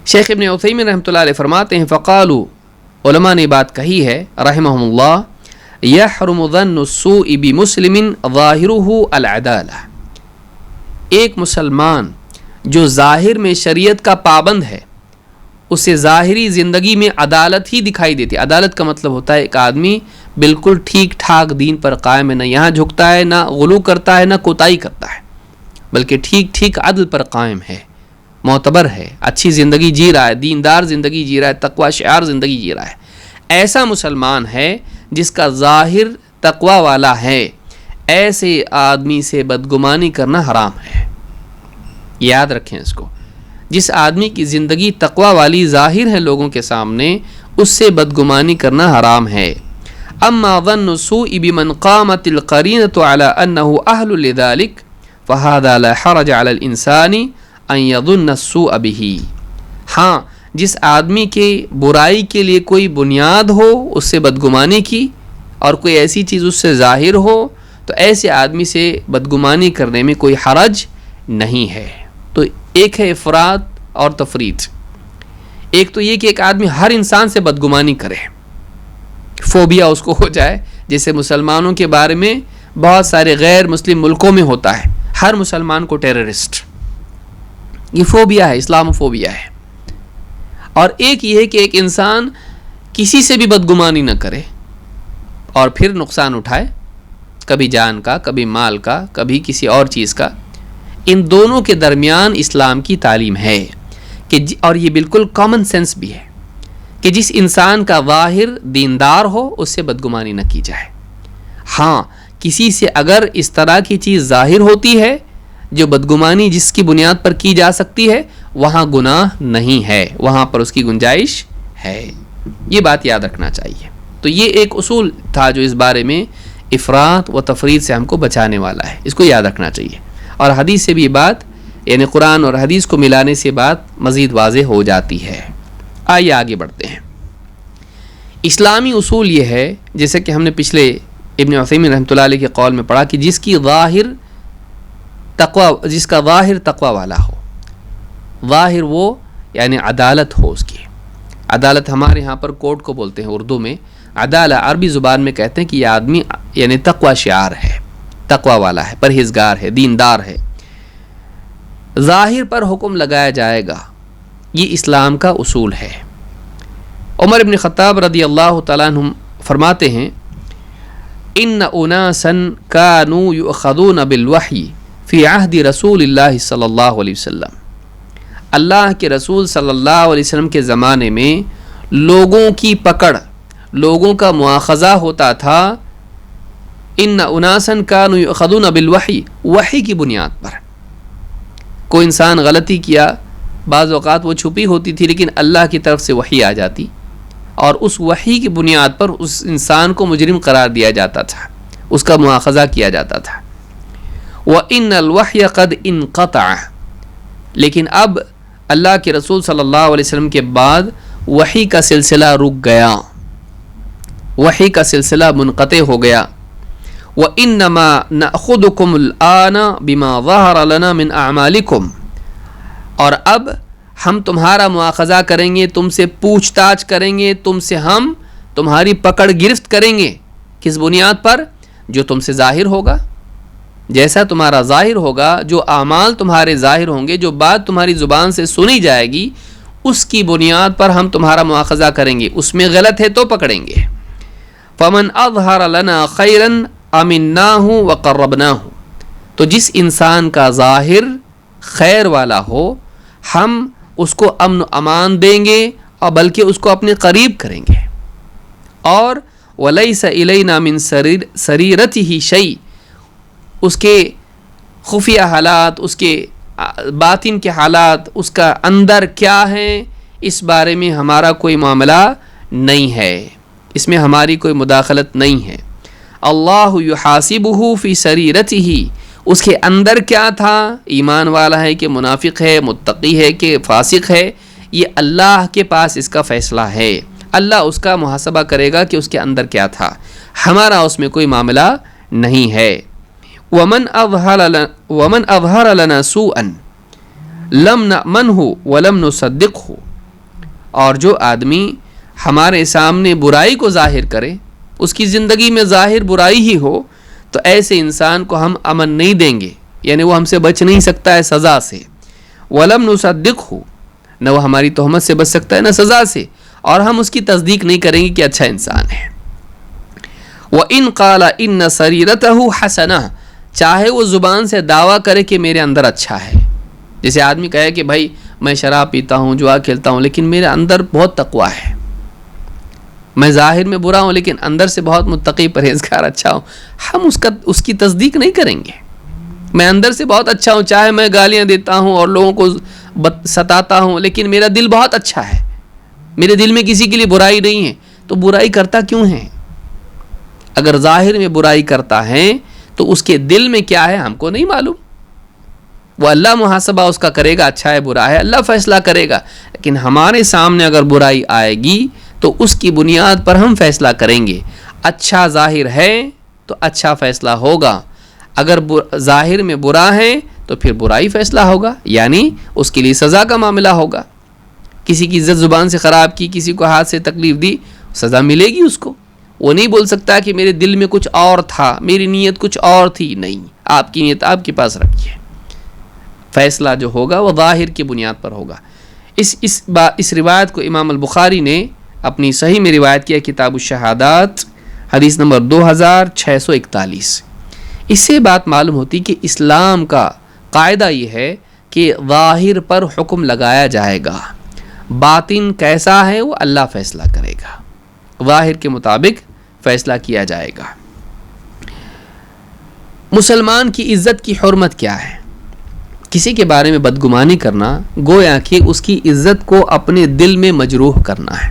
شیخ ابن عثیمین رحمۃ اللہ علیہ فرماتے ہیں فقالوا، علماء نے بات کہی ہے رحمہم اللہ، یحرم ظن السوء بمسلم ظاہرہ العدالہ، ایک مسلمان جو ظاہر میں شریعت کا پابند ہے، اسے ظاہری زندگی میں عدالت ہی دکھائی دیتی ہے۔ عدالت کا مطلب ہوتا ہے ایک آدمی بالکل ٹھیک ٹھاک دین پر قائم ہے، نہ یہاں جھکتا ہے، نہ غلو کرتا ہے، نہ کوتاہی کرتا ہے، بلکہ ٹھیک ٹھیک عدل پر قائم ہے، معتبر ہے، اچھی زندگی جی رہا ہے، دیندار زندگی جی رہا ہے، تقوی شعار زندگی جی رہا ہے۔ ایسا مسلمان ہے جس کا ظاہر تقوی والا ہے، ایسے آدمی سے بدگمانی کرنا حرام ہے۔ یاد رکھیں اس کو، جس آدمی کی زندگی تقوی والی ظاہر ہے لوگوں کے سامنے، اس سے بدگمانی کرنا حرام ہے۔ اما ظن السوء بمن قامت القرینۃ علی انہ اہل لذلک فہذا لا حرج علی الانسان ان یظن السوء بہ، ہاں جس آدمی کے برائی کے لیے کوئی بنیاد ہو اس سے بدگمانی کی، اور کوئی ایسی چیز اس سے ظاہر ہو، تو ایسے آدمی سے بدگمانی کرنے میں کوئی حرج نہیں ہے۔ تو ایک ہے افراط اور تفریط، ایک تو یہ کہ ایک آدمی ہر انسان سے بدگمانی کرے، فوبیا اس کو ہو جائے، جیسے مسلمانوں کے بارے میں بہت سارے غیر مسلم ملکوں میں ہوتا ہے، ہر مسلمان کو ٹیررسٹ، یہ فوبیا ہے، اسلام فوبیا ہے۔ اور ایک یہ ہے کہ ایک انسان کسی سے بھی بدگمانی نہ کرے اور پھر نقصان اٹھائے، کبھی جان کا، کبھی مال کا، کبھی کسی اور چیز کا۔ ان دونوں کے درمیان اسلام کی تعلیم ہے کہ اور یہ بالکل کامن سینس بھی ہے کہ جس انسان کا ظاہر دیندار ہو اس سے بدگمانی نہ کی جائے۔ ہاں کسی سے اگر اس طرح کی چیز ظاہر ہوتی ہے جو بدگمانی جس کی بنیاد پر کی جا سکتی ہے، وہاں گناہ نہیں ہے، وہاں پر اس کی گنجائش ہے. یہ بات یاد رکھنا چاہیے. تو یہ ایک اصول تھا جو اس بارے میں افراط و تفریط سے ہم کو بچانے والا ہے، اس کو یاد رکھنا چاہیے. اور حدیث سے بھی یہ بات، یعنی قرآن اور حدیث کو ملانے سے بات مزید واضح ہو جاتی ہے. آئیے آگے بڑھتے ہیں. اسلامی اصول یہ ہے، جیسے کہ ہم نے پچھلے ابن عثیمین رحمۃ اللہ علیہ کے قول میں پڑھا، کہ جس کا ظاہر تقوی والا ہو. ظاہر وہ یعنی عدالت ہو اس کی. عدالت ہمارے ہاں پر کورٹ کو بولتے ہیں اردو میں، عدالت عربی زبان میں کہتے ہیں کہ یہ آدمی یعنی تقوی شعار ہے، تقوی والا ہے، پرہیزگار ہے، دیندار ہے. ظاہر پر حکم لگایا جائے گا، یہ اسلام کا اصول ہے. عمر بن خطاب رضی اللہ تعالیٰ عنہ فرماتے ہیں، ان اناسا کانوا یؤخذون بالوحی فی عہد رسول اللہ صلی اللہ علیہ وسلم. اللہ کے رسول صلی اللہ علیہ وسلم کے زمانے میں لوگوں کی پکڑ، لوگوں کا مواخذہ ہوتا تھا. ان اناسا کانوا یؤخذون بالوحی، وحی کی بنیاد پر. کوئی انسان غلطی کیا، بعض اوقات وہ چھپی ہوتی تھی لیکن اللہ کی طرف سے وحی آ جاتی، اور اس وحی کی بنیاد پر اس انسان کو مجرم قرار دیا جاتا تھا، اس کا مواخذہ کیا جاتا تھا. وَإِنَّ الْوَحْيَ قَدْ انْقَطَعَ، لیکن اب اللہ کے رسول صلی اللہ علیہ وسلم کے بعد وحی کا سلسلہ رک گیا، وحی کا سلسلہ منقطع ہو گیا. وَإِنَّمَا نَأْخُذُكُمُ الْآنَ بِمَا ظَهَرَ لَنَا مِنْ أَعْمَالِكُمْ، اور اب ہم تمہارا مواخذہ کریں گے، تم سے پوچھ تاچھ کریں گے، تم سے ہم تمہاری پکڑ گرفت کریں گے. کس بنیاد پر؟ جو تم سے ظاہر ہوگا، جیسا تمہارا ظاہر ہوگا، جو اعمال تمہارے ظاہر ہوں گے، جو بات تمہاری زبان سے سنی جائے گی، اس کی بنیاد پر ہم تمہارا مواخذہ کریں گے. اس میں غلط ہے تو پکڑیں گے. فَمَنْ أَظْهَرَ لَنَا خَيْرًا أَمِنَّاهُ وَقَرَّبْنَاهُ، تو جس انسان کا ظاہر خیر والا ہو، ہم اس کو امن و امان دیں گے اور بلکہ اس کو اپنے قریب کریں گے. اور وَلَيْسَ إِلَيْنَا مِنْ سَرِيرَتِهِ شَيْءٍ، اس کے خفیہ حالات، اس کے باطن کے حالات، اس کا اندر کیا ہے، اس بارے میں ہمارا کوئی معاملہ نہیں ہے، اس میں ہماری کوئی مداخلت نہیں ہے. اللہ یحاسبہ فی سریرتہ، اس کے اندر کیا تھا، ایمان والا ہے کہ منافق ہے، متقی ہے کہ فاسق ہے، یہ اللہ کے پاس اس کا فیصلہ ہے. اللہ اس کا محاسبہ کرے گا کہ اس کے اندر کیا تھا، ہمارا اس میں کوئی معاملہ نہیں ہے. ومن اظہر لنا سوءا لم نأمنہ ولم نصدقہ، اور جو آدمی ہمارے سامنے برائی کو ظاہر کرے، اس کی زندگی میں ظاہر برائی ہی ہو، تو ایسے انسان کو ہم امن نہیں دیں گے، یعنی وہ ہم سے بچ نہیں سکتا ہے سزا سے. ولم نصدقہ، نہ وہ ہماری تہمت سے بچ سکتا ہے نہ سزا سے، اور ہم اس کی تصدیق نہیں کریں گے کہ اچھا انسان ہے. وَإِنْ قَالَ إِنَّ سَرِيرَتَهُ حَسَنَةٌ، چاہے وہ زبان سے دعویٰ کرے کہ میرے اندر اچھا ہے. جیسے آدمی کہے کہ بھائی میں شراب پیتا ہوں، جوا کھیلتا ہوں، لیکن میرے اندر بہت تقویٰ ہے، میں ظاہر میں برا ہوں لیکن اندر سے بہت متقی پرہیزگار اچھا ہوں، ہم اس کی تصدیق نہیں کریں گے. میں اندر سے بہت اچھا ہوں، چاہے میں گالیاں دیتا ہوں اور لوگوں کو ستاتا ہوں، لیکن میرا دل بہت اچھا ہے، میرے دل میں کسی کے لیے برائی نہیں ہے. تو برائی کرتا کیوں ہے؟ اگر ظاہر میں برائی کرتا ہے تو اس کے دل میں کیا ہے ہم کو نہیں معلوم. وہ اللہ محاسبہ اس کا کرے گا، اچھا ہے برا ہے، اللہ فیصلہ کرے گا. لیکن ہمارے سامنے اگر برائی آئے گی تو اس کی بنیاد پر ہم فیصلہ کریں گے. اچھا ظاہر ہے تو اچھا فیصلہ ہوگا، اگر ظاہر میں برا ہے تو پھر برائی فیصلہ ہوگا، یعنی اس کے لیے سزا کا معاملہ ہوگا. کسی کی عزت زبان سے خراب کی، کسی کو ہاتھ سے تکلیف دی، سزا ملے گی اس کو. وہ نہیں بول سکتا کہ میرے دل میں کچھ اور تھا، میری نیت کچھ اور تھی. نہیں، آپ کی نیت آپ کے پاس رکھیے. فیصلہ جو ہوگا وہ ظاہر کی بنیاد پر ہوگا. اس روایت کو امام البخاری نے اپنی صحیح میں روایت کیا، کتاب الشہادات، حدیث نمبر 2641. اس سے بات معلوم ہوتی کہ اسلام کا قاعدہ یہ ہے کہ ظاہر پر حکم لگایا جائے گا، باطن کیسا ہے وہ اللہ فیصلہ کرے گا، ظاہر کے مطابق فیصلہ کیا جائے گا. مسلمان کی عزت کی حرمت کیا ہے؟ کسی کے بارے میں بدگمانی کرنا گویا کہ اس کی عزت کو اپنے دل میں مجروح کرنا ہے،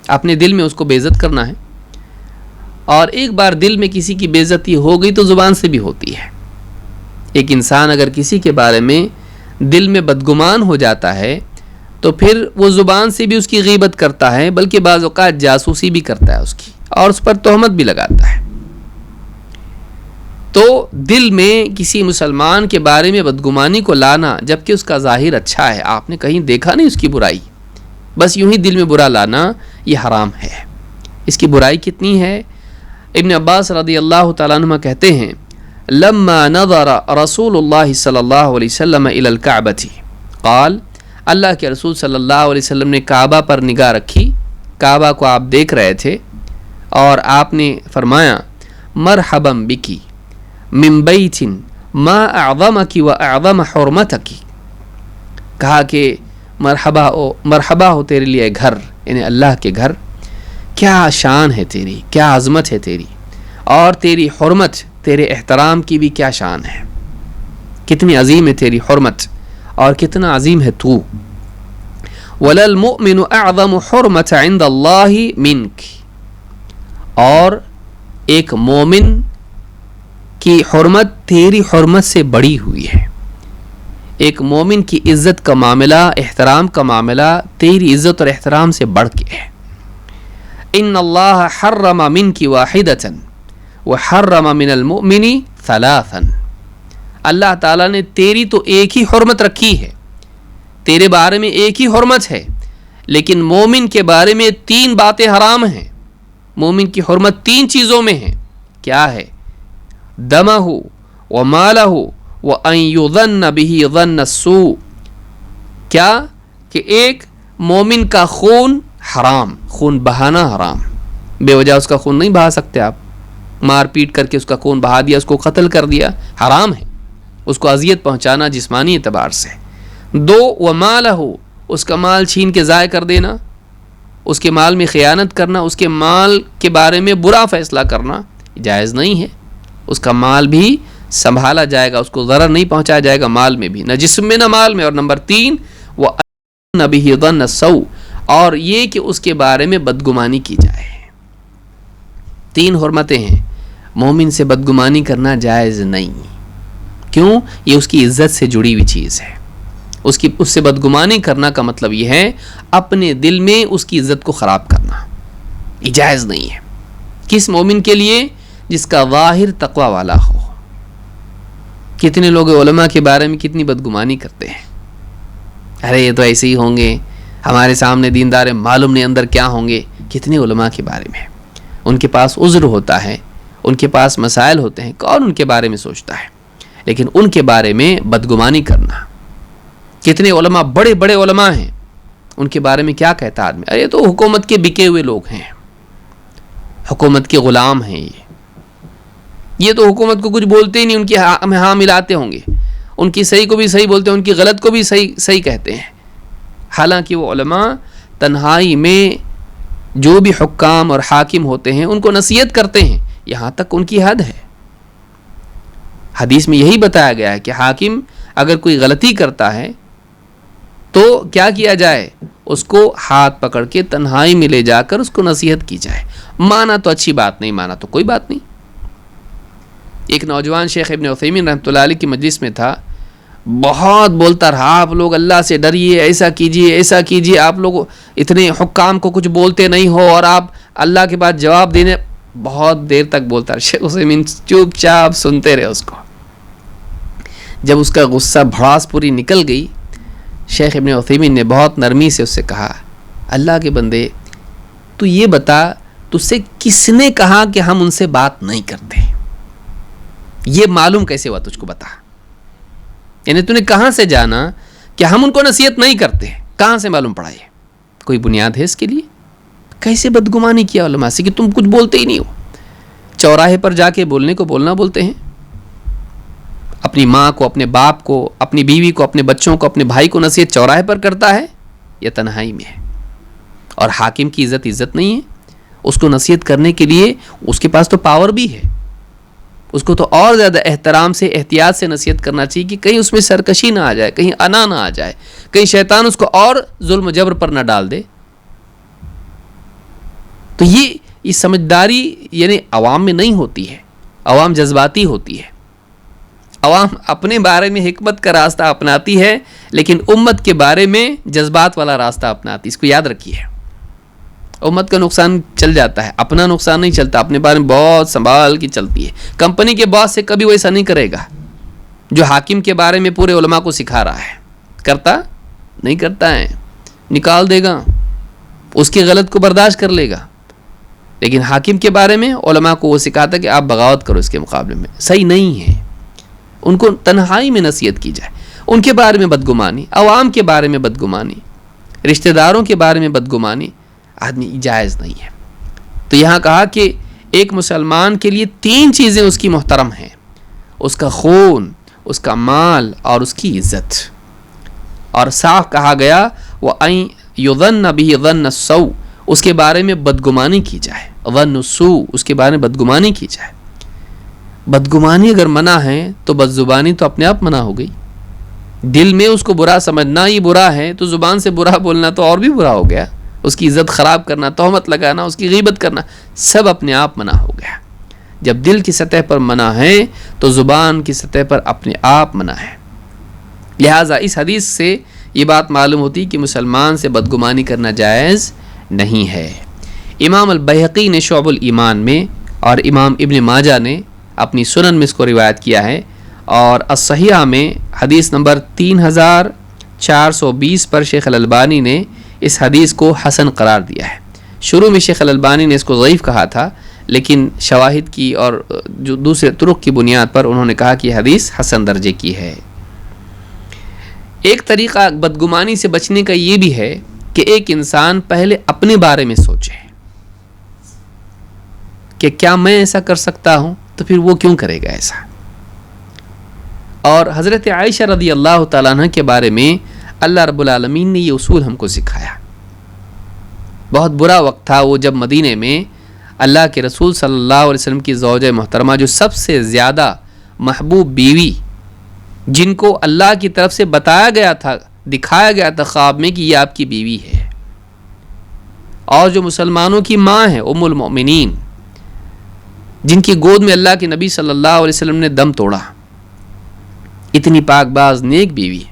اپنے دل میں اس کو بے عزت کرنا ہے. اور ایک بار دل میں کسی کی بے عزتی ہو گئی تو زبان سے بھی ہوتی ہے. ایک انسان اگر کسی کے بارے میں دل میں بدگمان ہو جاتا ہے تو پھر وہ زبان سے بھی اس کی غیبت کرتا ہے، بلکہ بعض اوقات جاسوسی بھی کرتا ہے اس کی، اور اس پر تہمت بھی لگاتا ہے. تو دل میں کسی مسلمان کے بارے میں بدگمانی کو لانا، جبکہ اس کا ظاہر اچھا ہے، آپ نے کہیں دیکھا نہیں اس کی برائی، بس یوں ہی دل میں برا لانا، یہ حرام ہے. اس کی برائی کتنی ہے؟ ابن عباس رضی اللہ تعالیٰ عنہ کہتے ہیں لما نظر رسول اللہ صلی اللہ علیہ وسلم الی الکعبۃ قال، اللہ کے رسول صلی اللہ علیہ وسلم نے کعبہ پر نگاہ رکھی، کعبہ کو آپ دیکھ رہے تھے، اور آپ نے فرمایا مرحبا بکی من بیت ما اعظمک و اعظم حرمتک، کہا کہ مرحبا ہو تیرے لیے گھر، یعنی اللہ کے گھر، کیا شان ہے تیری، کیا عظمت ہے تیری، اور تیری حرمت، تیرے احترام کی بھی کیا شان ہے، کتنی عظیم ہے تیری حرمت اور کتنا عظیم ہے تو. وَلَلْمُؤْمِنُ أَعْظَمُ حُرْمَةَ عِنْدَ اللَّهِ مِنْكِ، اور ایک مومن کی حرمت تیری حرمت سے بڑی ہوئی ہے. ایک مومن کی عزت کا معاملہ، احترام کا معاملہ تیری عزت اور احترام سے بڑھ کے ہے. ان اللہ حرم منک واحدۃ وحرم من المؤمن ثلاثا، اللہ تعالیٰ نے تیری تو ایک ہی حرمت رکھی ہے، تیرے بارے میں ایک ہی حرمت ہے، لیکن مومن کے بارے میں 3 باتیں حرام ہیں. مومن کی حرمت 3 چیزوں میں ہے. کیا ہے؟ دمہ ومالہ وان یظن بہ ظن السوء. کیا کہ ایک مومن کا خون حرام، خون بہانا حرام، بے وجہ اس کا خون نہیں بہا سکتے آپ، مار پیٹ کر کے اس کا خون بہا دیا، اس کو قتل کر دیا، حرام ہے. اس کو اذیت پہنچانا جسمانی اعتبار سے. 2 ومالہ، اس کا مال چھین کے ضائع کر دینا، اس کے مال میں خیانت کرنا، اس کے مال کے بارے میں برا فیصلہ کرنا جائز نہیں ہے. اس کا مال بھی سنبھالا جائے گا، اس کو ضرر نہیں پہنچایا جائے گا، مال میں بھی، نہ جسم میں نہ مال میں. اور نمبر 3 وَأَنَّ بِهِ ظَنَّ السَّوْءِ، اور یہ کہ اس کے بارے میں بدگمانی کی جائے. 3 حرمتیں ہیں، مومن سے بدگمانی کرنا جائز نہیں. کیوں؟ یہ اس کی عزت سے جڑی ہوئی چیز ہے. اس سے بدگمانی کرنا کا مطلب یہ ہے اپنے دل میں اس کی عزت کو خراب کرنا، یہ جائز نہیں ہے. کس مومن کے لیے؟ جس کا ظاہر تقوی والا ہو. کتنے لوگ علماء کے بارے میں کتنی بدگمانی کرتے ہیں، ارے یہ تو ایسے ہی ہوں گے، ہمارے سامنے دیندار، معلوم نہیں اندر کیا ہوں گے. کتنے علماء کے بارے میں ان کے پاس عذر ہوتا ہے، ان کے پاس مسائل ہوتے ہیں، کون ان کے بارے میں سوچتا ہے، لیکن ان کے بارے میں بدگمانی کرنا. کتنے علماء، بڑے بڑے علماء ہیں، ان کے بارے میں کیا کہتا آدمی، ارے تو حکومت کے بکے ہوئے لوگ ہیں، حکومت کے غلام ہیں، یہ تو حکومت کو کچھ بولتے ہی نہیں، ان کی ہاں ملاتے ہوں گے، ان کی صحیح کو بھی صحیح بولتے ہیں، ان کی غلط کو بھی صحیح کہتے ہیں. حالانکہ وہ علماء تنہائی میں جو بھی حکام اور حاکم ہوتے ہیں ان کو نصیحت کرتے ہیں، یہاں تک ان کی حد ہے. حدیث میں یہی بتایا گیا ہے کہ حاکم اگر کوئی غلطی کرتا ہے تو کیا کیا جائے، اس کو ہاتھ پکڑ کے تنہائی میں لے جا کر اس کو نصیحت کی جائے. مانا تو اچھی بات نہیں، مانا تو کوئی بات نہیں. ایک نوجوان شیخ ابن عثیمین رحمۃ اللہ علیہ کی مجلس میں تھا، بہت بولتا رہا، آپ لوگ اللہ سے ڈریے، ایسا کیجیے ایسا کیجیے، آپ لوگ اتنے حکام کو کچھ بولتے نہیں ہو اور آپ اللہ کے بعد جواب دینے. بہت دیر تک بولتا رہا شیخ عثیمین، چپ چاپ سنتے رہے اس کو. جب اس کا غصہ بھڑاس پوری نکل گئی، شیخ ابن عثیمین نے بہت نرمی سے اس سے کہا، اللہ کے بندے تو یہ بتا، تجھ سے کس نے کہا کہ ہم ان سے بات نہیں کرتے؟ یہ معلوم کیسے ہوا تجھ کو، بتا. یعنی تو نے کہاں سے جانا کہ ہم ان کو نصیحت نہیں کرتے؟ کہاں سے معلوم پڑا؟ یہ کوئی بنیاد ہے اس کے لیے؟ کیسے بدگمانی کیا علماء سے کہ تم کچھ بولتے ہی نہیں ہو. چوراہے پر جا کے بولنے کو بولنا بولتے ہیں، اپنی ماں کو، اپنے باپ کو، اپنی بیوی کو، اپنے بچوں کو، اپنے بھائی کو نصیحت چوراہے پر کرتا ہے یا تنہائی میں ہے؟ اور حاکم کی عزت نہیں ہے، اس کو نصیحت کرنے کے لیے اس کے پاس تو پاور بھی ہے، اس کو تو اور زیادہ احترام سے احتیاط سے نصیحت کرنا چاہیے کہ کہیں اس میں سرکشی نہ آ جائے, کہیں انا نہ آ جائے, کہیں شیطان اس کو اور ظلم و جبر پر نہ ڈال دے. تو یہ سمجھداری یعنی عوام میں نہیں ہوتی ہے, عوام جذباتی ہوتی ہے. عوام اپنے بارے میں حکمت کا راستہ اپناتی ہے لیکن امت کے بارے میں جذبات والا راستہ اپناتی ہے. اس کو یاد رکھیے, امت کا نقصان چل جاتا ہے, اپنا نقصان نہیں چلتا. اپنے بارے میں بہت سنبھال کی چلتی ہے. کمپنی کے باس سے کبھی وہ ایسا نہیں کرے گا جو حاکم کے بارے میں پورے علماء کو سکھا رہا ہے. کرتا نہیں کرتا ہے, نکال دے گا, اس کے غلط کو برداشت کر لے گا. لیکن حاکم کے بارے میں علماء کو وہ سکھاتا کہ آپ بغاوت کرو اس کے مقابلے میں. صحیح نہیں ہے. ان کو تنہائی میں نصیحت کی جائے. ان کے بارے میں بدگمانی, عوام کے بارے میں بدگمانی, رشتہ داروں کے بارے میں بدگمانی آدمی جائز نہیں ہے. تو یہاں کہا کہ ایک مسلمان کے لیے 3 چیزیں اس کی محترم ہیں, اس کا خون, اس کا مال اور اس کی عزت. اور صاف کہا گیا وَأَن يُظَنَّ بِهِ ظَنَّ السَّوْءِ, اس کے بارے میں بدگمانی کی جائے. ظَنُّ السُّوءِ, اس کے بارے میں بدگمانی کی جائے. بدگمانی اگر منع ہے تو بدزبانی تو اپنے آپ منع ہو گئی. دل میں اس کو برا سمجھنا یہ برا ہے, تو زبان سے برا بولنا تو اور بھی برا ہو گیا. اس کی عزت خراب کرنا, تہمت لگانا, اس کی غیبت کرنا, سب اپنے آپ منع ہو گیا. جب دل کی سطح پر منع ہے تو زبان کی سطح پر اپنے آپ منع ہے. لہٰذا اس حدیث سے یہ بات معلوم ہوتی کہ مسلمان سے بدگمانی کرنا جائز نہیں ہے. امام البیہقی نے شعب الایمان میں اور امام ابن ماجہ نے اپنی سنن میں اس کو روایت کیا ہے, اور الصحیحہ میں حدیث نمبر 3420 پر شیخ الالبانی نے اس حدیث کو حسن قرار دیا ہے. شروع میں شیخ الالبانی نے اس کو ضعیف کہا تھا, لیکن شواہد کی اور جو دوسرے طرق کی بنیاد پر انہوں نے کہا کہ یہ حدیث حسن درجے کی ہے. ایک طریقہ بدگمانی سے بچنے کا یہ بھی ہے کہ ایک انسان پہلے اپنے بارے میں سوچے کہ کیا میں ایسا کر سکتا ہوں, تو پھر وہ کیوں کرے گا ایسا. اور حضرت عائشہ رضی اللہ تعالیٰ عنہ کے بارے میں اللہ رب العالمین نے یہ اصول ہم کو سکھایا. بہت برا وقت تھا وہ جب مدینے میں اللہ کے رسول صلی اللہ علیہ وسلم کی زوجہ محترمہ, جو سب سے زیادہ محبوب بیوی, جن کو اللہ کی طرف سے بتایا گیا تھا, دکھایا گیا تھا خواب میں کہ یہ آپ کی بیوی ہے, اور جو مسلمانوں کی ماں ہے ام المؤمنین, جن کی گود میں اللہ کے نبی صلی اللہ علیہ وسلم نے دم توڑا, اتنی پاک باز نیک بیوی,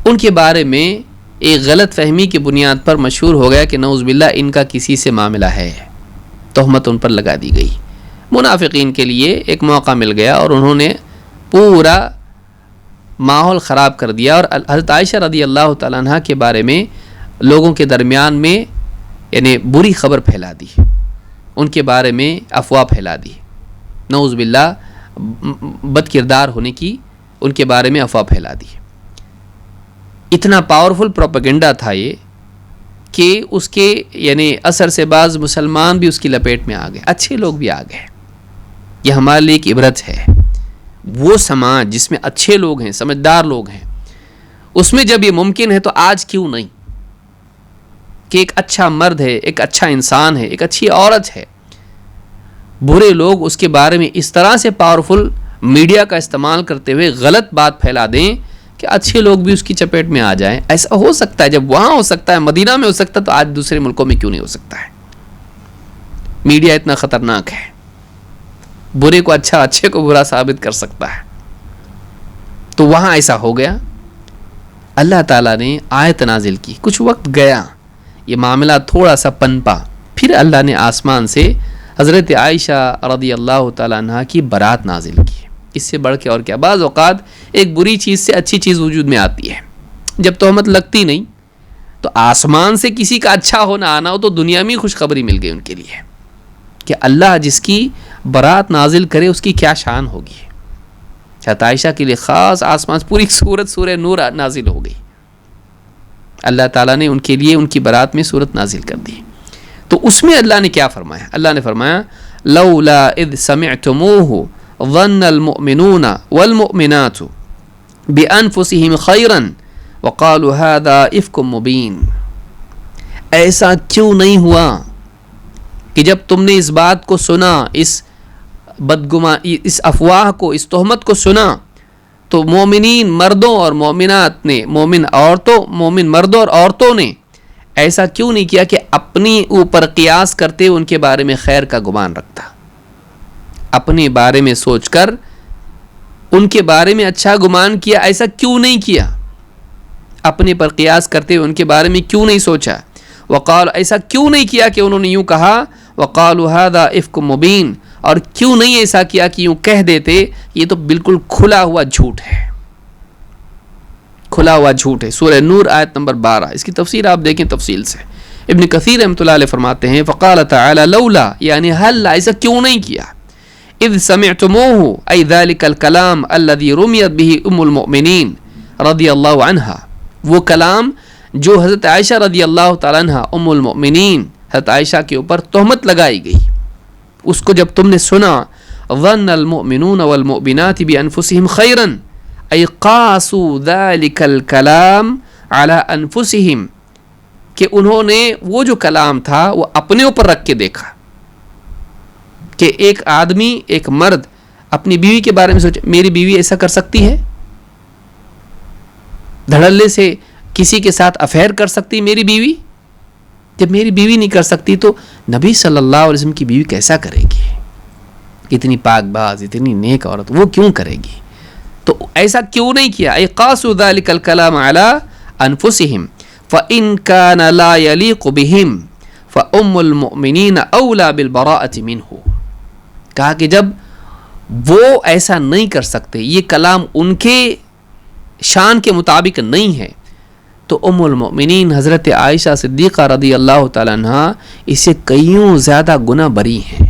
ان کے بارے میں ایک غلط فہمی کی بنیاد پر مشہور ہو گیا کہ نعوذ باللہ ان کا کسی سے معاملہ ہے. تہمت ان پر لگا دی گئی. منافقین کے لیے ایک موقع مل گیا اور انہوں نے پورا ماحول خراب کر دیا, اور حضرت عائشہ رضی اللہ تعالیٰ عنہ کے بارے میں لوگوں کے درمیان میں یعنی بری خبر پھیلا دی, ان کے بارے میں افواہ پھیلا دی, نعوذ باللہ بد کردار ہونے کی ان کے بارے میں افواہ پھیلا دی. اتنا پاورفل پروپیگنڈا تھا یہ کہ اس کے یعنی اثر سے بعض مسلمان بھی اس کی لپیٹ میں آ گئے, اچھے لوگ بھی آ گئے. یہ ہمارے لیے ایک عبرت ہے. وہ سماج جس میں اچھے لوگ ہیں, سمجھدار لوگ ہیں, اس میں جب یہ ممکن ہے تو آج کیوں نہیں کہ ایک اچھا مرد ہے, ایک اچھا انسان ہے, ایک اچھی عورت ہے, برے لوگ اس کے بارے میں اس طرح سے پاورفل میڈیا کا استعمال کرتے ہوئے غلط بات پھیلا دیں کہ اچھے لوگ بھی اس کی چپیٹ میں آ جائیں. ایسا ہو سکتا ہے, جب وہاں ہو سکتا ہے, مدینہ میں ہو سکتا ہے, تو آج دوسرے ملکوں میں کیوں نہیں ہو سکتا ہے. میڈیا اتنا خطرناک ہے, برے کو اچھا, اچھے کو برا ثابت کر سکتا ہے. تو وہاں ایسا ہو گیا. اللہ تعالیٰ نے آیت نازل کی, کچھ وقت گیا, یہ معاملہ تھوڑا سا پنپا, پھر اللہ نے آسمان سے حضرت عائشہ رضی اللہ تعالیٰ عنہ کی برات نازل کی. اس سے بڑھ کے اور کیا. بعض اوقات ایک بری چیز سے اچھی چیز وجود میں آتی ہے. جب تہمت لگتی نہیں تو آسمان سے کسی کا اچھا ہونا آنا ہو تو دنیا میں خوشخبری مل گئی ان کے لیے کہ اللہ جس کی برات نازل کرے اس کی کیا شان ہوگی. حضرت عائشہ کے لیے خاص آسمان سے پوری سورت سورہ نور نازل ہو گئی. اللہ تعالیٰ نے ان کے لیے ان کی برات میں سورت نازل کر دی. تو اس میں اللہ نے کیا فرمایا؟ اللہ نے فرمایا لولا اذ سمعتموه ظن المؤمنون والمؤمنات بانفسهم خيرا وقالوا هذا افك مبين. ایسا کیوں نہیں ہوا کہ جب تم نے اس بات کو سنا, اس اس افواہ کو، اس تہمت کو سنا تو مومنین مردوں اور مومنات نے، مومن مردوں اور عورتوں نے ایسا کیوں نہیں کیا کہ اپنی اوپر قیاس کرتے ان کے بارے میں خیر کا گمان رکھتا، اپنے بارے میں سوچ کر ان کے بارے میں اچھا گمان کیا؟ ایسا کیوں نہیں کیا؟ اپنے پر قیاس کرتے ان کے بارے میں کیوں نہیں سوچا؟ وقال، ایسا کیوں نہیں کیا کہ انہوں نے یوں کہا وقالوا هذا افک مبین، اور کیوں نہیں ایسا کیا کہ یوں کہہ دیتے یہ تو بالکل کھلا ہوا جھوٹ ہے، کھلا ہوا جھوٹ ہے۔ سورہ نور آیت نمبر 12، اس کی تفسیر آپ دیکھیں تفصیل سے۔ ابن کثیر رحمۃ اللہ علیہ فرماتے ہیں فقال تعالی لولا، یعنی حل، ایسا کیوں نہیں کیا؟ اذ سمعتموه ای ذلك الکلام الذي رمیت به ام المؤمنین رضی اللہ عنہا، وہ کلام جو حضرت عائشہ رضی اللہ تعالیٰ عنہ ام المؤمنین حضرت عائشہ کے اوپر تہمت لگائی گئی، اس کو جب تم نے سنا، ظن المؤمنون والمؤمنات بانفسهم خیرا، ای قاسوا ذلك الکلام على انفسهم، کہ انہوں نے وہ جو کلام تھا وہ اپنے اوپر رکھ کے دیکھا کہ ایک آدمی، ایک مرد اپنی بیوی کے بارے میں سوچے میری بیوی ایسا کر سکتی ہے، دھڑلے سے کسی کے ساتھ افیئر کر سکتی میری بیوی؟ جب میری بیوی نہیں کر سکتی تو نبی صلی اللہ علیہ وسلم کی بیوی کیسا کرے گی؟ اتنی پاک باز، اتنی نیک عورت وہ کیوں کرے گی؟ تو ایسا کیوں نہیں کیا؟ ای قاسوا ذلك الکلام علی انفسهم فإن كان لا يليق بهم فأم المؤمنین اولی بالبراءۃ منہ، کہا کہ جب وہ ایسا نہیں کر سکتے، یہ کلام ان کے شان کے مطابق نہیں ہے، تو ام المؤمنین حضرت عائشہ صدیقہ رضی اللہ تعالیٰ عنہ اسے کئیوں زیادہ گنا بری ہیں،